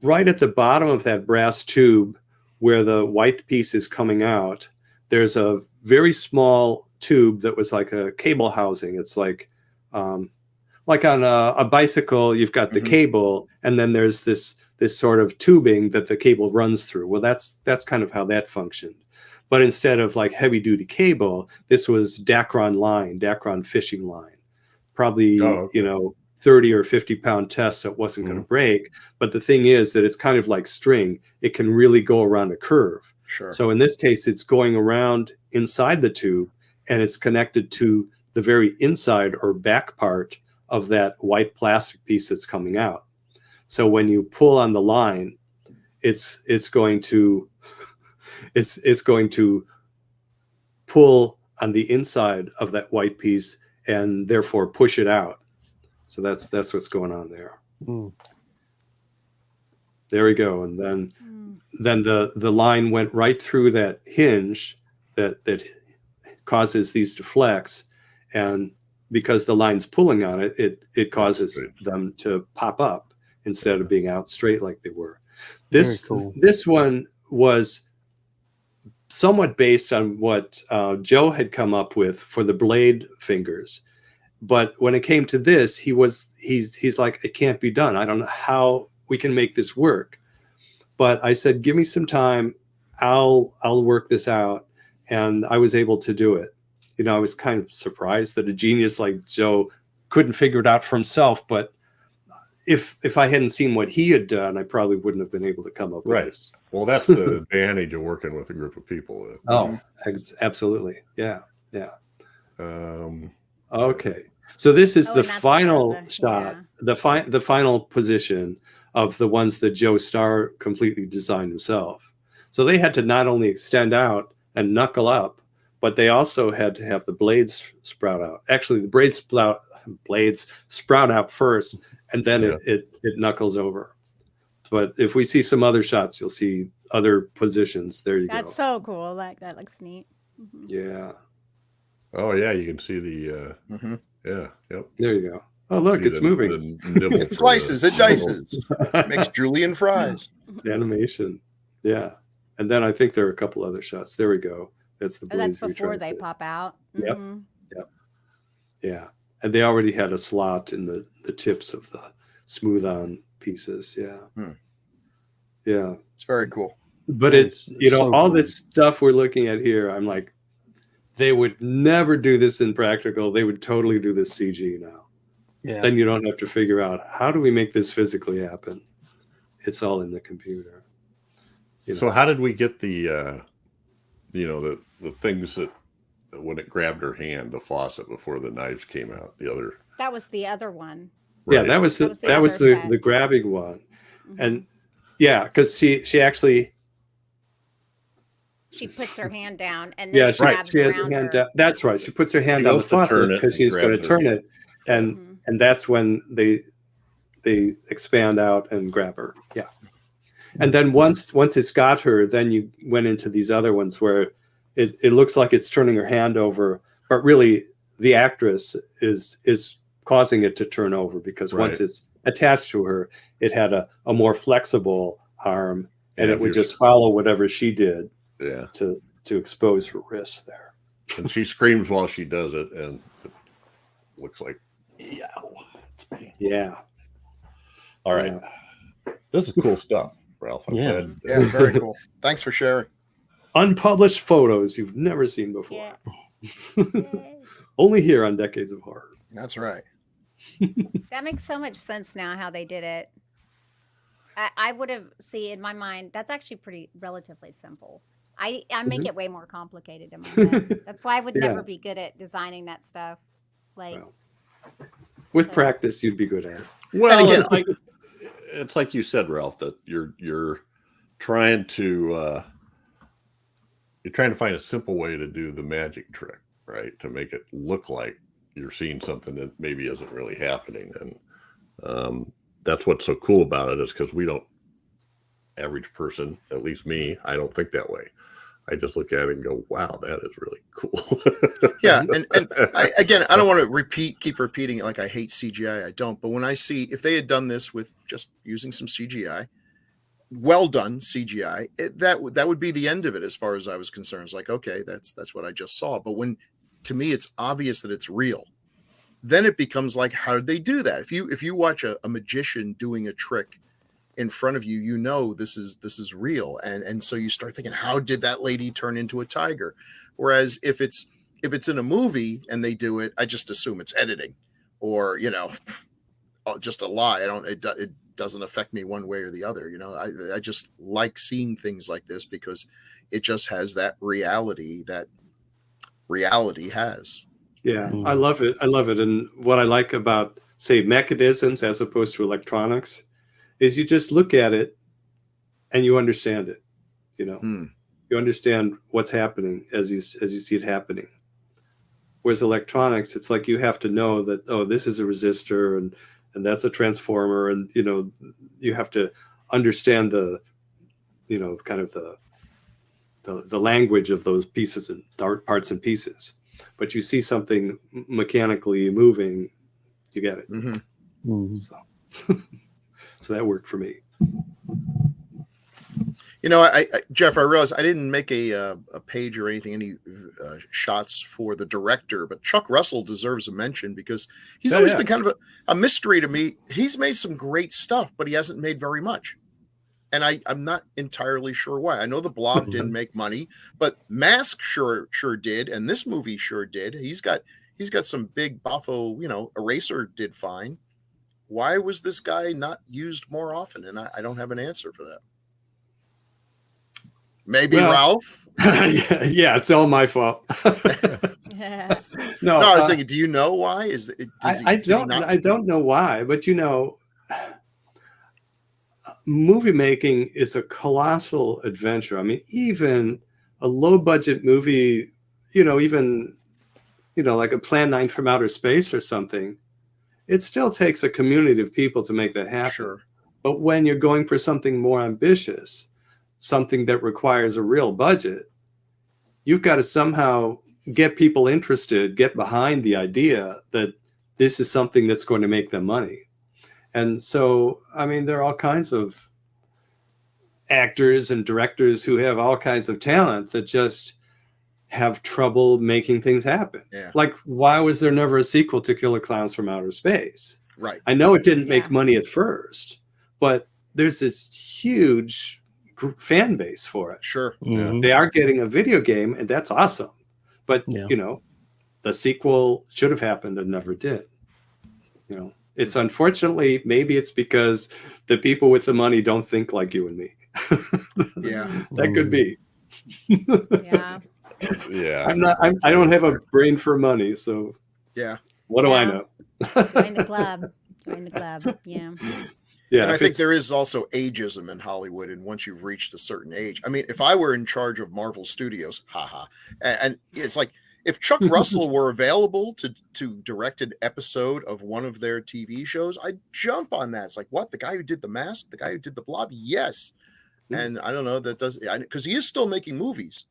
right at the bottom of that brass tube where the white piece is coming out, there's a very small tube that was like a cable housing. It's like on a bicycle, you've got the cable, and then there's this sort of tubing that the cable runs through. Well, that's kind of how that functioned. But instead of like heavy duty cable, this was Dacron fishing line, probably, 30 or 50 pound test. So it wasn't going to break. But the thing is that it's kind of like string. It can really go around a curve. Sure. So in this case, it's going around inside the tube, and it's connected to the very inside or back part of that white plastic piece that's coming out. So when you pull on the line, it's going to pull on the inside of that white piece and therefore push it out. So that's what's going on there. There we go. And then the line went right through that hinge that causes these to flex, and because the line's pulling on it, it causes them to pop up instead of being out straight like they were. This one was somewhat based on what Joe had come up with for the blade fingers, but when it came to this, he's like, it can't be done. I don't know how we can make this work. But I said, give me some time. I'll work this out. And I was able to do it. I was kind of surprised that a genius like Joe couldn't figure it out for himself. But if I hadn't seen what he had done, I probably wouldn't have been able to come up with this. Well, that's the advantage of working with a group of people. Absolutely. Yeah. Okay. So this is the final shot, the final position of the ones that Joe Starr completely designed himself. So they had to not only extend out and knuckle up, but they also had to have the blades sprout out. Actually, the blades sprout out first, and then it knuckles over. But if we see some other shots, you'll see other positions. There you go. That's so cool. That looks neat. Yeah. Oh yeah, you can see the yeah, yep. There you go. Oh look, it's moving. It slices, it dices. Makes julienne fries. The animation. Yeah. And then I think there are a couple other shots. There we go. That's the blades. That's before they pop out. Yep. Yeah. And they already had a slot in the tips of the smooth on pieces. Yeah. Yeah. It's very cool. But it's so all cool. This stuff we're looking at here, I'm like, they would never do this in practical. They would totally do this CG now. Yeah. Then you don't have to figure out, how do we make this physically happen? It's all in the computer. So how did we get the the things that when it grabbed her hand, the faucet before the knives came out, that was the other one. Right. Yeah, that was the grabbing one. And because she actually puts her hand down and then it grabs she has around her hand her. down. That's right. She puts her hand on the faucet because she's going to turn it, and that's when they expand out and grab her. Yeah. And then once it's got her, then you went into these other ones where it looks like it's turning her hand over, but really the actress is causing it to turn over because once it's attached to her, it had a more flexible arm, and it would just follow whatever she did to expose her wrist there. And she screams while she does it, and it looks like, yeah. All right. Yeah. This is cool stuff, Ralph. Yeah, very cool. Thanks for sharing. Unpublished photos you've never seen before. Yeah. Only here on Decades of Horror. That's right. That makes so much sense now how they did it. I would have in my mind, that's actually pretty relatively simple. I make it way more complicated in my head. That's why I would never be good at designing that stuff. With practice, you'd be good at it. Well, it's like you said, Ralph, that you're trying to find a simple way to do the magic trick, right? To make it look like you're seeing something that maybe isn't really happening. And that's what's so cool about it, is because average person, at least me, I don't think that way. I just look at it and go, wow, that is really cool. Yeah. And I don't want to keep repeating it like I hate CGI. I don't. But when I see, if they had done this with just using some CGI, well done CGI, that would be the end of it as far as I was concerned. It's like, okay, that's what I just saw. But when, to me, it's obvious that it's real, then it becomes like, how did they do that? If you watch a magician doing a trick in front of you, you know this is real, and so you start thinking, how did that lady turn into a tiger? Whereas if it's in a movie and they do it, I just assume it's editing, or just a lie. It doesn't affect me one way or the other. I just like seeing things like this because it just has that reality that reality has. Yeah, I love it. And what I like about, say, mechanisms as opposed to electronics is you just look at it and you understand it. You understand what's happening as you see it happening. Whereas electronics, it's like you have to know that, oh, this is a resistor and that's a transformer, and you have to understand the kind of the language of those pieces and parts and pieces. But you see something mechanically moving, you get it. So that worked for me. Jeff, I realized I didn't make a page or anything, any shots for the director, but Chuck Russell deserves a mention because he's always been kind of a mystery to me. He's made some great stuff, but he hasn't made very much. And I'm not entirely sure why. I know The Blob didn't make money, but Mask sure did, and this movie sure did. He's got some big boffo, Eraser did fine. Why was this guy not used more often? And I don't have an answer for that. Maybe Ralph? Yeah, it's all my fault. No, I was thinking, do you know why? I don't know why, but movie making is a colossal adventure. I mean, even a low budget movie, like a Plan 9 from Outer Space or something, it still takes a community of people to make that happen. Sure. But when you're going for something more ambitious, something that requires a real budget, you've got to somehow get people interested, get behind the idea that this is something that's going to make them money. And so, I mean, there are all kinds of actors and directors who have all kinds of talent that just have trouble making things happen. Yeah. Like, why was there never a sequel to Killer Clowns from Outer Space? Right. I know it didn't make money at first, but there's this huge fan base for it. Sure. Mhm. They are getting a video game, and that's awesome. But, the sequel should have happened and never did. It's unfortunately, maybe it's because the people with the money don't think like you and me. Yeah. That could be. Yeah. Yeah. I don't have a brain for money, so yeah. What do I know? Join the club. Yeah. Yeah. And I think there is also ageism in Hollywood, and once you've reached a certain age, I mean, if I were in charge of Marvel Studios, and it's like, if Chuck Russell were available to direct an episode of one of their TV shows, I'd jump on that. It's like, what? The guy who did The Mask? The guy who did The Blob? Yes. And I don't know, because he is still making movies,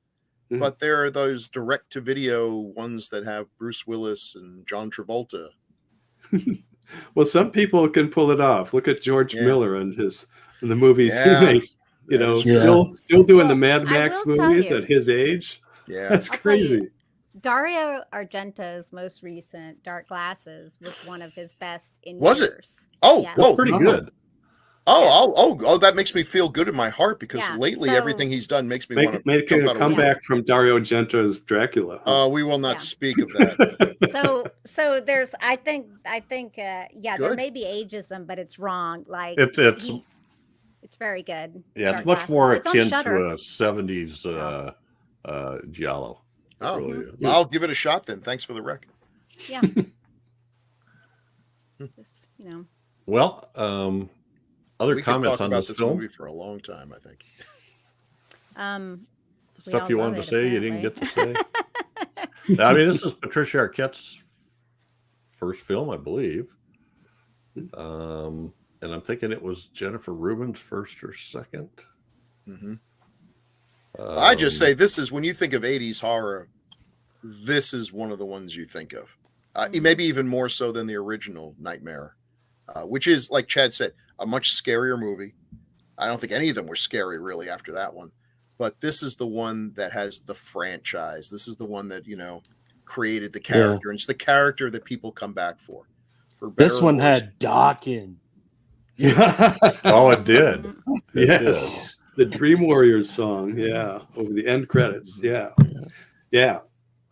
but there are those direct-to-video ones that have Bruce Willis and John Travolta. Well, some people can pull it off. Look at George Miller and the movies he makes. Still doing the Mad Max movies at his age. Yeah, that's crazy. Dario Argento's most recent Dark Glasses was one of his best in Was years. it? Oh, Yeah. whoa, Pretty good. Oh, that makes me feel good in my heart because lately everything he's done makes me want to make a comeback from Dario Argento's Dracula. We will not speak of that. So there's, I think, there may be ageism, but it's wrong. Like It's very good. yeah, Dark it's much Glasses. more It's on akin Shudder. to a 70s giallo. Oh, Really is. I'll give it a shot then. Thanks for the rec. Yeah. Just, Well, other We could comments talk on about this film? movie for a long time, I think. we Stuff all you love wanted to it, say, you didn't get apparently. to say? I mean, this is Patricia Arquette's first film, I believe. And I'm thinking it was Jennifer Rubin's first or second. I just say this is, when you think of 80s horror, this is one of the ones you think of. Maybe even more so than the original Nightmare, which is, like Chad said, a much scarier movie. I don't think any of them were scary really after that one. But this is the one that has the franchise. This is the one that, created the character. And it's the character that people come back for. This one had Dawkins. Oh, it did. It Yes. The Dream Warriors song. Yeah. Over the end credits. Yeah. Yeah.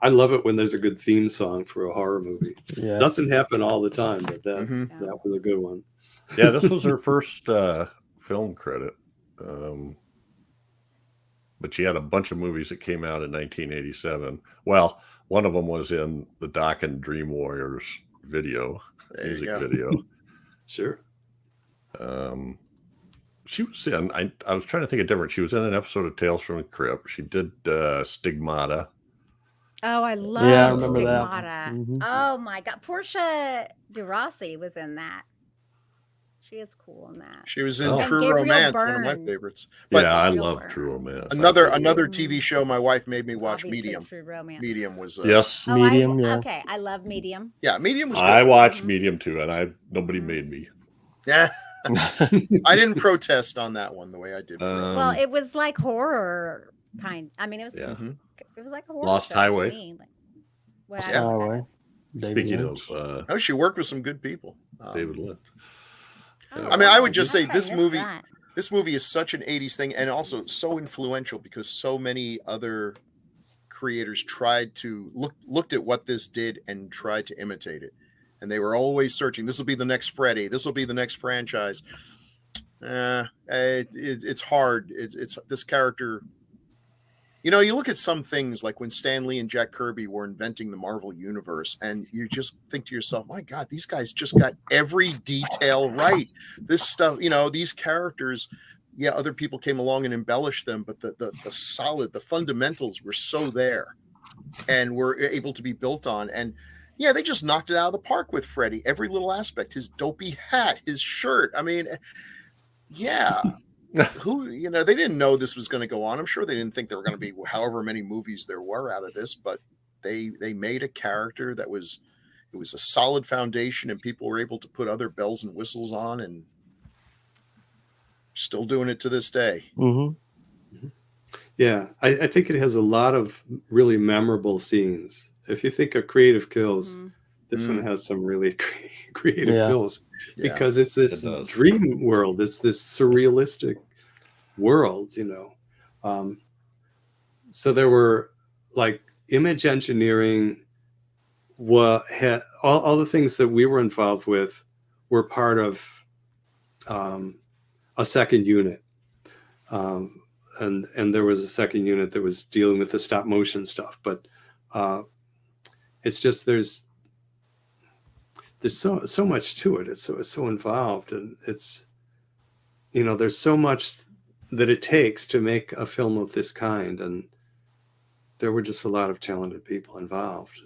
I love it when there's a good theme song for a horror movie. Yeah. Doesn't happen all the time, but that Mhm. that was a good one. Yeah, this was her first film credit. But she had a bunch of movies that came out in 1987. Well, one of them was in the Doc and Dream Warriors video, There you music go. video. Sure. She was in, I was trying to think of different. She was in an episode of Tales from the Crypt. She did Stigmata. Oh, I love Yeah, I remember that Stigmata. one. Mhm. Oh my God, Portia de Rossi was in that. She is cool in that. She was in Oh. True Gabriel Romance, one of my Byrne. favorites. But Yeah, I Real love Burn. True Romance. another I really love TV show my wife made me watch, Obviously, Medium. True Romance. Medium was it. Yes, Oh, Medium, yeah. Okay, I love Medium. yeah, Medium was I good. watched Medium too, and nobody made me. Yeah, I didn't protest on that one the way I did. For Well, others. it was like horror kind. I mean, it was. Yeah. Mhm. It was like a horror Lost show to Highway. me. Like, well, Lost I don't know what that Highway. is. David Speaking Lynch. of Oh, she worked with some good people. David Lynch. Oh, I mean, I would wow. just say How did I this miss movie- that? This movie is such an 80s thing and also so influential because so many other creators looked at what this did and tried to imitate it. And they were always searching, this will be the next Freddy, this will be the next franchise. It's hard. It's this character. You know, you look at some things like when Stan Lee and Jack Kirby were inventing the Marvel Universe, and you just think to yourself, my God, these guys just got every detail right. This stuff, you know, these characters, yeah, other people came along and embellished them, but the fundamentals were so there and were able to be built on. And yeah, they just knocked it out of the park with Freddy. Every little aspect, his dopey hat, his shirt. I mean, yeah. They didn't know this was going to go on. I'm sure they didn't think there were going to be however many movies there were out of this, but they made a character it was a solid foundation, and people were able to put other bells and whistles on, and still doing it to this day. Mm-hmm. Yeah, I think it has a lot of really memorable scenes. If you think of creative kills, this one has some really creative kills because it's this dream world. It's this surrealistic world, you know. So there were like image engineering. All the things that we were involved with were part of a second unit. And there was a second unit that was dealing with the stop motion stuff, but it's just there's so much to it. It's so involved, and it's, you know, there's so much that it takes to make a film of this kind, and there were just a lot of talented people involved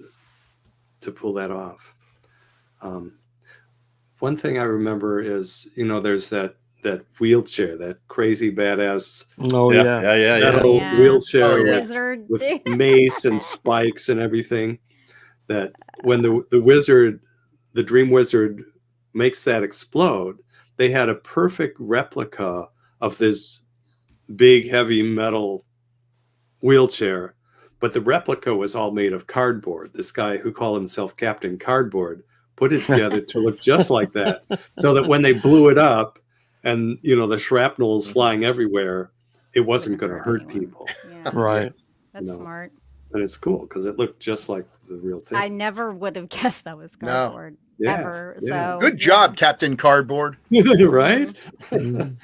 to pull that off. One thing I remember is, you know, there's that wheelchair, that crazy badass metal wheelchair wizard with mace and spikes and everything, that when the dream wizard makes that explode, they had a perfect replica of this big heavy metal wheelchair, but the replica was all made of cardboard. This guy who called himself Captain Cardboard put it together to look just like that, so that when they blew it up and, you know, the shrapnel was flying everywhere, it wasn't going to hurt people. Yeah. Right. That's smart. And it's cool because it looked just like the real thing. I never would have guessed that was cardboard ever. Yeah. So Good job, Captain Cardboard. Right? You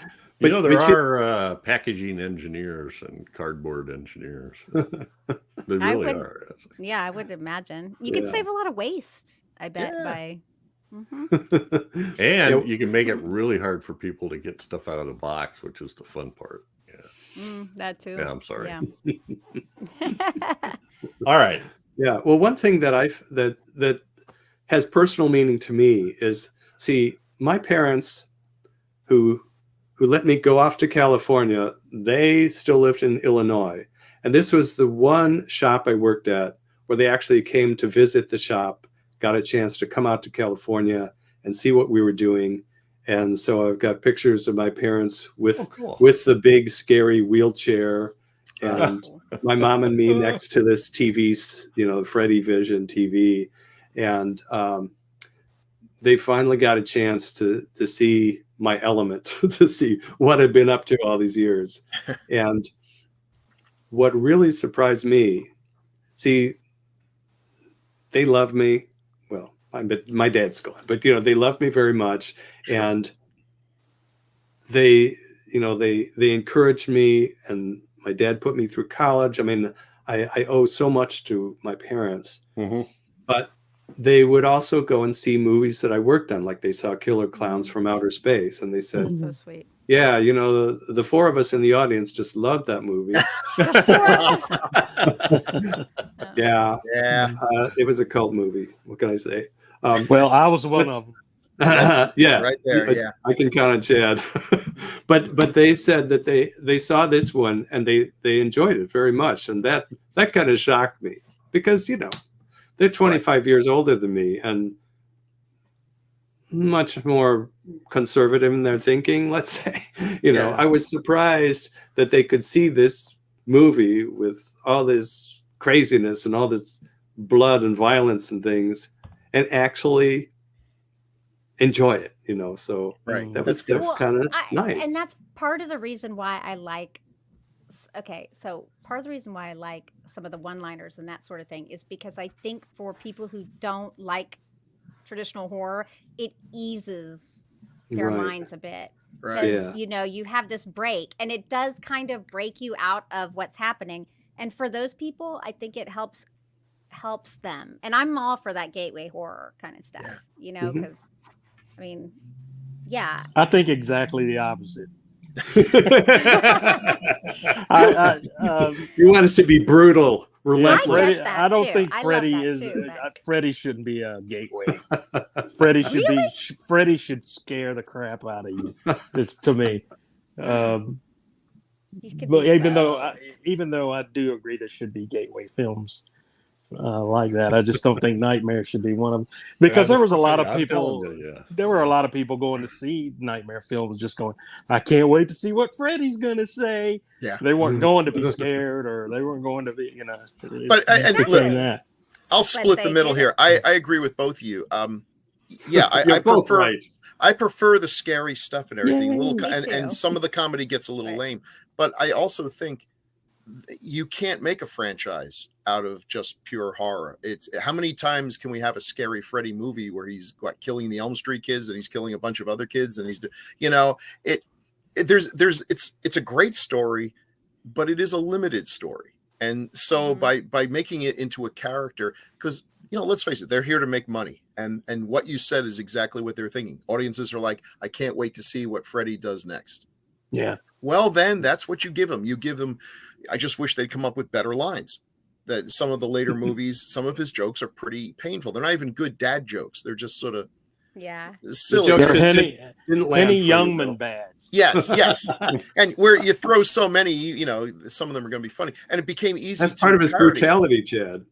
know, there are packaging engineers and cardboard engineers. They really are. Yeah, I would imagine. You could save a lot of waste, I bet, by... And you can make it really hard for people to get stuff out of the box, which is the fun part. That too. Yeah, I'm sorry. Yeah. All right. Yeah. Well, one thing that has personal meaning to me is, see, my parents who let me go off to California, they still lived in Illinois. And this was the one shop I worked at where they actually came to visit the shop, got a chance to come out to California and see what we were doing. And so I've got pictures of my parents with the big scary wheelchair, and my mom and me next to this TV, you know, Freddy Vision TV. And they finally got a chance to see my element to see what I've been up to all these years. And what really surprised me, see, they love me. Well, my dad's gone, but they love me very much. Sure. And they encouraged me, and my dad put me through college. I mean, I owe so much to my parents, but they would also go and see movies that I worked on. Like they saw Killer Clowns from Outer Space, and they said, That's so sweet. yeah, the four of us in the audience just loved that movie. Yeah. It was a cult movie. What can I say? Well, I was one of them. Yeah, right there. Yeah, I can count on Chad. but they said that they saw this one and they enjoyed it very much, and that kind of shocked me because they're 25 years older than me and much more conservative in their thinking, let's say. I was surprised that they could see this movie with all this craziness and all this blood and violence and things and actually enjoy it, so right. that was kind of nice. And that's part of the reason why I like some of the one-liners and that sort of thing is because I think for people who don't like traditional horror, it eases their minds a bit. Right. Because you have this break, and it does kind of break you out of what's happening. And for those people, I think it helps them. And I'm all for that gateway horror kind of stuff, because I mean, yeah. I think exactly the opposite. You want us to be brutal, relentless. I don't think Freddy is. Freddy shouldn't be a gateway. Freddy should be. Freddy should scare the crap out of you. It's to me. But even though I do agree there should be gateway films like that, I just don't think Nightmare should be one of them because there was a lot of people. There were a lot of people going to see Nightmare films, just going, "I can't wait to see what Freddy's going to say." Yeah, they weren't going to be scared, or they weren't going to be, But that. I'll split the middle here. I agree with both of you. Yeah, I prefer. Right. I prefer the scary stuff and everything. And some of the comedy gets a little lame, but I also think you can't make a franchise out of just pure horror. It's how many times can we have a scary Freddy movie where he's killing the Elm Street kids and he's killing a bunch of other kids and he's it's a great story, but it is a limited story. And so by making it into a character, because let's face it, they're here to make money. And what you said is exactly what they're thinking. Audiences are like, I can't wait to see what Freddy does next. Yeah. Well, then that's what you give them. You give them, I just wish they'd come up with better lines. That some of the later movies, some of his jokes are pretty painful. They're not even good dad jokes. They're just sort of silly. They're Henny Youngman bad. Yes. And where you throw so many, some of them are going to be funny. And it became easy. That's part of his brutality, Chad.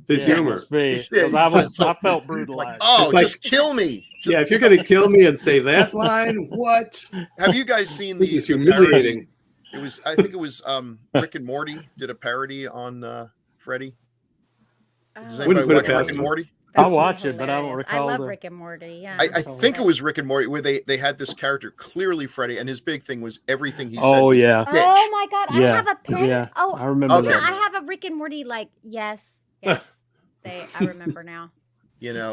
His humor. Because I felt brutalized. Just kill me. If you're going to kill me and say that line, what? Have you guys seen the humiliating? I think it was Rick and Morty did a parody on Freddy. Does anybody watch Rick and Morty? I'll watch it, but I don't recall. I love Rick and Morty. Yeah, I think it was Rick and Morty where they had this character, clearly Freddy, and his big thing was everything he said. Oh yeah. Oh my God, I have a pen. Yeah. Oh, I remember that. I have a Rick and Morty. Yes. I remember now.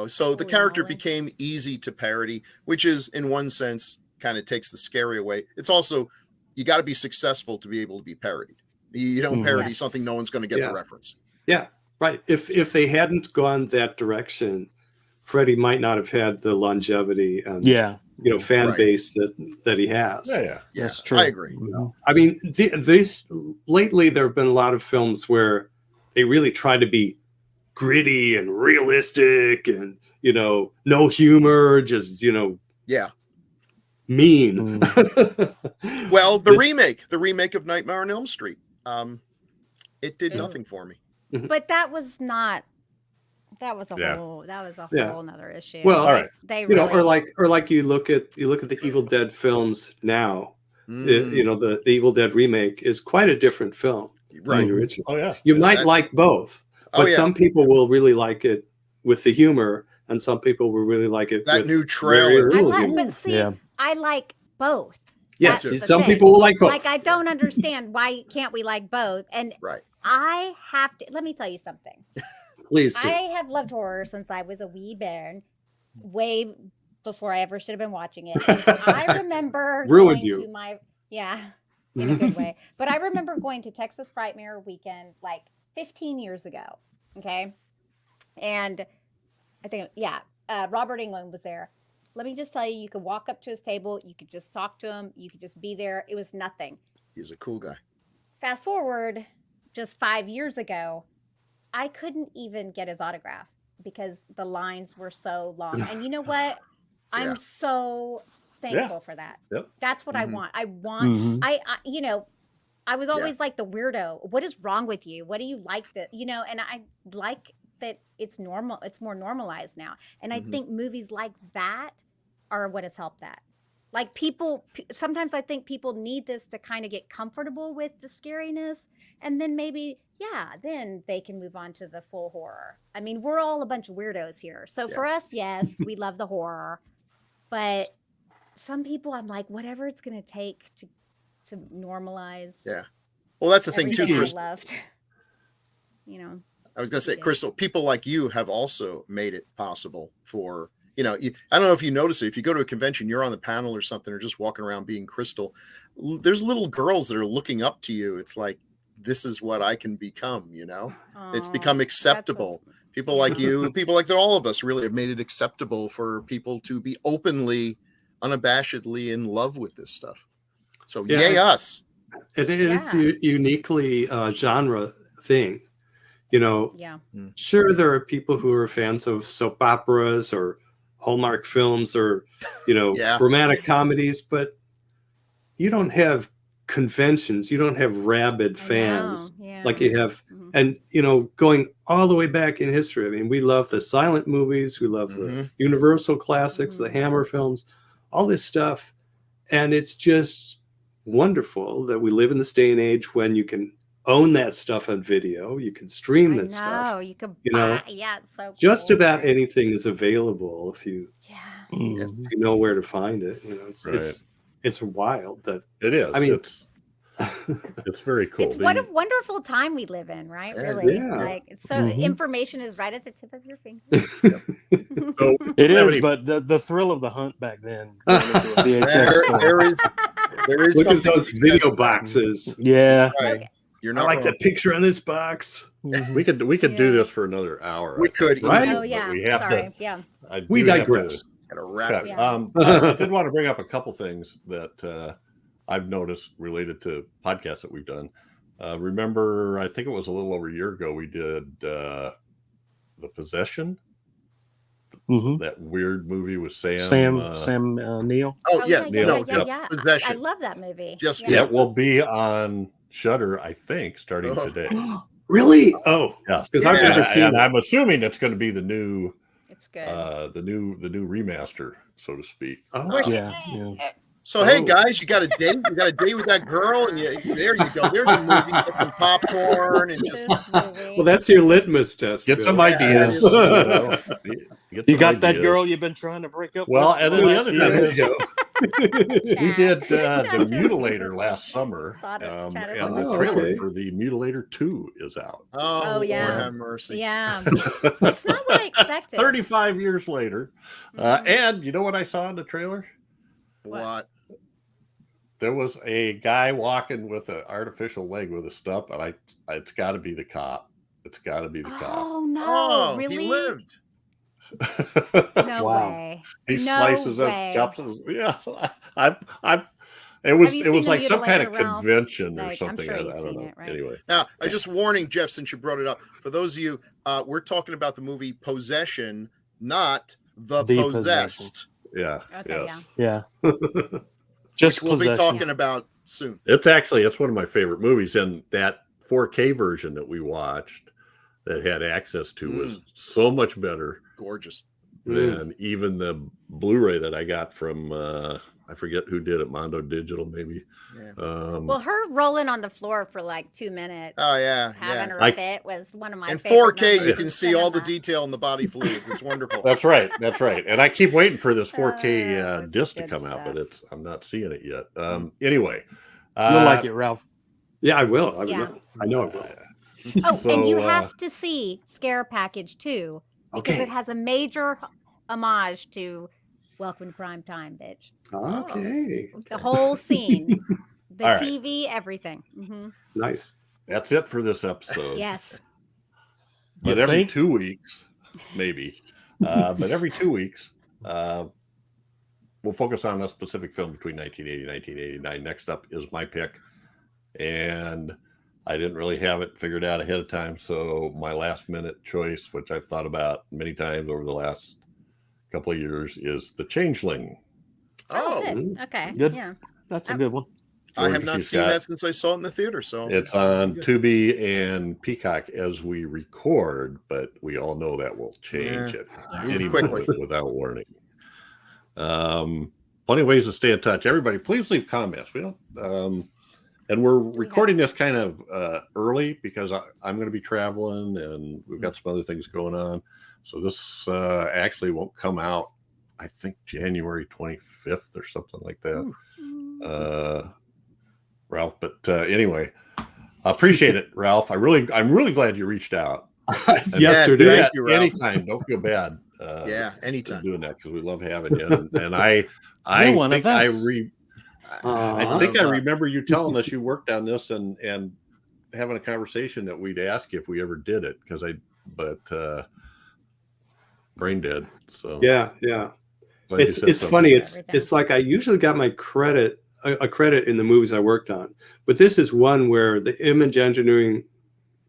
So the character became easy to parody, which is in one sense kind of takes the scary away. It's also you got to be successful to be able to be parodied. You don't parody something no one's going to get the reference. Yeah. Right. If they hadn't gone that direction, Freddy might not have had the longevity and fan base that he has. Yeah. That's true. I agree. I mean, lately there have been a lot of films where they really try to be gritty and realistic and no humor, just mean. Well, the remake of Nightmare on Elm Street, it did nothing for me. But that was a whole nother issue. Well, all right. They really, or like you look at the Evil Dead films now. The Evil Dead remake is quite a different film than the original. Oh yeah. You might like both, but some people will really like it with the humor, and some people will really like it. That with new trailer. I like both. Yes, That's the some thing. people will like both. Like, I don't understand why can't we like both? And Right. I have to, let me tell you something. Please do. I have loved horror since I was a wee bairn, way before I ever should have been watching it. And I remember Ruined going you. to my, in a good way. But I remember going to Texas Frightmare Weekend like 15 years ago. Okay. And I think, Robert Englund was there. Let me just tell you, you could walk up to his table, you could just talk to him, you could just be there. It was nothing. He's a cool guy. Fast forward just 5 years ago, I couldn't even get his autograph because the lines were so long. And you know what? I'm Yeah. so thankful for that. Yep. That's what Mhm. I want. I want, Mhm. I was always like the weirdo. What is wrong with you? What do you like that, and I like that it's normal. It's more normalized now. And I Mhm. think movies like that are what has helped that. Like sometimes I think people need this to kind of get comfortable with the scariness. And then maybe, then they can move on to the full horror. I mean, we're all a bunch of weirdos here. So for us, yes, we love the horror. But some people, I'm like, whatever it's going to take to normalize. Yeah. Well, that's the thing too, everything I Chris. loved. I was going to say, Yeah. Crystal, people like you have also made it possible for, I don't know if you notice it. If you go to a convention, you're on the panel or something, or just walking around being Crystal, there's little girls that are looking up to you. It's like, this is what I can become, It's become Aw, acceptable. that's People like you, people like all of us really have made it acceptable for people to be openly, unabashedly in love with this stuff. So Yeah, yay us. It is a uniquely genre thing. yeah. Sure, there are people who are fans of soap operas or Hallmark films or, Yeah. romantic comedies, but you don't have conventions. You don't have rabid fans like you have. Mhm. And, going all the way back in history, I mean, we love the silent movies. We love the Mhm. Universal classics, the Mhm. Hammer films, all this stuff. And it's just wonderful that we live in this day and age when you can own that stuff on video. You can stream that stuff. You could you know, buy. Yeah, it's so Just cool, about right? anything is available if you Yeah. Mhm. know where to find it. Right. It's wild that It is. I mean- it's very cool. It's what a wonderful time we live in, right? Yeah, Really. yeah. Like, it's so Mhm. information is right at the tip of your finger. So, It do you have is, any- but the thrill of the hunt back then. going into a VHS store. There is Look at something those to be said video for that. boxes. Yeah. Right. Okay. You're I not like wrong. the picture on this box. Mhm. we could do Yeah. this for another hour. We I could think, Right? Oh, but yeah. we have Sorry. to. Yeah. I We do have to digress. Gotta wrap cut. it. Yeah. I did want to bring up a couple things that I've noticed related to podcasts that we've done. Remember, I think it was a little over a year ago, we did The Possession, Mhm. that weird movie with Sam. Sam Neill. Oh, yeah. yeah, No, yeah, yeah. Possession. I love that movie. Just- Yeah, it will be on Shudder, I think, starting Oh. today. Really? Oh, Yes, because Yeah. I've never seen and it. I'm assuming it's going to be the new, It's good. the new remaster, so to speak. Oh, Yeah. Yeah. So hey Oh. guys, you got a date? You got a date with that girl, and there you go. There's a movie. Get some popcorn and just This movie. well, that's your litmus test. Get Bill. some Yeah. ideas. Yeah. Get You some got that ideas. girl you've been trying to break up Well, with and for then the last other year? thing is, we Chat. did Chat The is- Mutilator last summer, Chat is and awesome. the Oh, trailer okay. for The Mutilator 2 is out. oh, Lord yeah. have mercy. Yeah. It's not what I expected. 35 years later. Mhm. And you know what I saw in the trailer? What? There was a guy walking with an artificial leg with a stump, and it's got to be the cop. It's got to be the Oh no! Oh, really? he lived. cop. No Wow. way. He No slices way. up, chops his. Yeah, it Have was you it was seen like The some kind of Mutilator, Ralph? convention or Like, I'm something. sure I you've don't seen know. it, right? Anyway, Now, I just warning Jeff, since you brought it up, for those of you, we're talking about the movie Possession, not The The Possessed, yeah, Okay, yes. yeah. Yeah. Just which we'll be Possession. talking about soon. It's one of my favorite movies, and that 4K version that we watched that had access to was so much better Gorgeous. than even the Blu-ray that I got from I I forget who did it, Mondo Digital, maybe. Yeah. Well, her rolling on the floor for like 2 minutes. Oh yeah, Having yeah. her fit was one of my In favorite 4K, you moments can in see all the cinema. detail in the body fluid. It's wonderful. That's right. That's right. And I keep waiting for this 4K It's disc to good come out, stuff. but I'm not seeing it yet. Anyway, You'll like it, Ralph. Yeah, I will. I Yeah. will. I know I will. Oh, So, and you have to see Scare Package 2 because Okay. it has a major homage to Welcome to Prime Time, bitch. Okay. The whole scene, the All right. TV, everything. Nice. That's it for this episode. Yes. But You every think? 2 weeks, maybe. But every 2 weeks, we'll focus on a specific film between 1980 and 1989. Next up is my pick. And I didn't really have it figured out ahead of time. So my last minute choice, which I've thought about many times over the last couple of years, is The Changeling. Oh, Good. Okay. Good. Yeah. That's a good one. I have George, not she's seen got- that since I saw it in the theater. So It's on Tubi and Peacock as we record, but we all know that will change Yeah. it Yeah. any Move quickly. moment without warning. Plenty of ways to stay in touch. Everybody, please leave comments. We don't, and we're recording this kind of early because I'm going to be traveling and we've got some other things going on. So this actually won't come out, I think, January 25th or something like that. Ralph, but anyway, I appreciate it, Ralph. I'm really glad you reached out. Yes, sir. Do thank that you, Ralph. anytime. Don't feel bad. yeah, for anytime. doing that because we love having you. And I You're one think of us. I think I remember you telling us you worked on this and having a conversation that we'd ask you if we ever did it but brain dead. So Yeah. glad you It's said something. funny. Everything. It's like I usually got my credit a credit in the movies I worked on, but this is one where the image engineering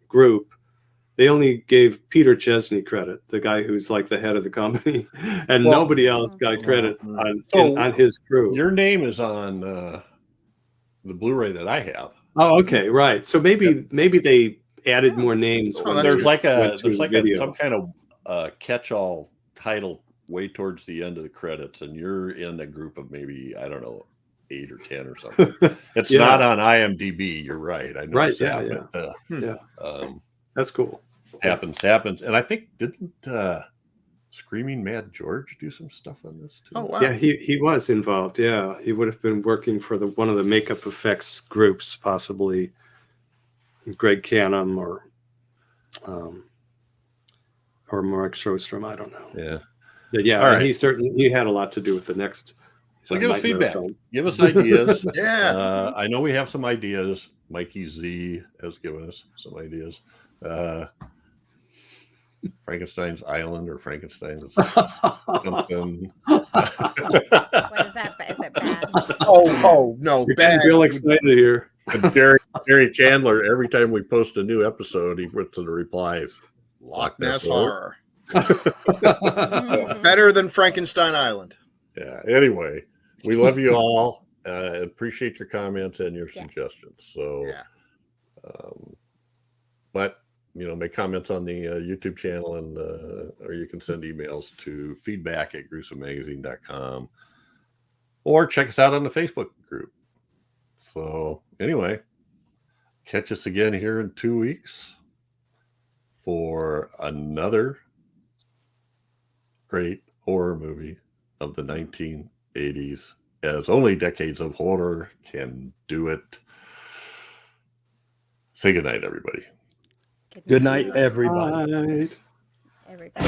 group, they only gave Peter Chesney credit, the guy who's like the head of the company, and Well, nobody else got credit So, on his crew. Your name is on the Blu-ray that I have. Oh, okay, right. So maybe they added more names. Oh, when that's they There's like went through the video. some kind of catch-all title way towards the end of the credits, and you're in a group of maybe, I don't know, 8 or 10 or something. It's Yeah. not on IMDb. You're right. I know Right, that, yeah. but Yeah. That's cool. happens. And I think didn't Screaming Mad George do some stuff on this too? Oh wow. Yeah, he was involved. Yeah, he would have been working for one of the makeup effects groups, possibly Greg Canham or Mark Strostrom. I don't know. Yeah. But yeah, All right. he had a lot to do with the next. So give us Nightmare feedback. film. Give us ideas. Yeah. I know we have some ideas. Mikey Z has given us some ideas. Frankenstein's Island or Frankenstein's something. What is that? Is it bad? Oh no, You're bad. getting real excited here. And Gary Chandler, every time we post a new episode, he puts in the replies. Loch Ness Horror. horror. Better than Frankenstein Island. Yeah. Anyway, we love you all. Appreciate your comments and your Yeah. suggestions. So, Yeah. But make comments on the YouTube channel, and or you can send emails to feedback@gruesomemagazine.com, or check us out on the Facebook group. So anyway, catch us again here in 2 weeks for another great horror movie of the 1980s, as only decades of horror can do it. Say goodnight, everybody. Good night, everybody. Right. Everybody.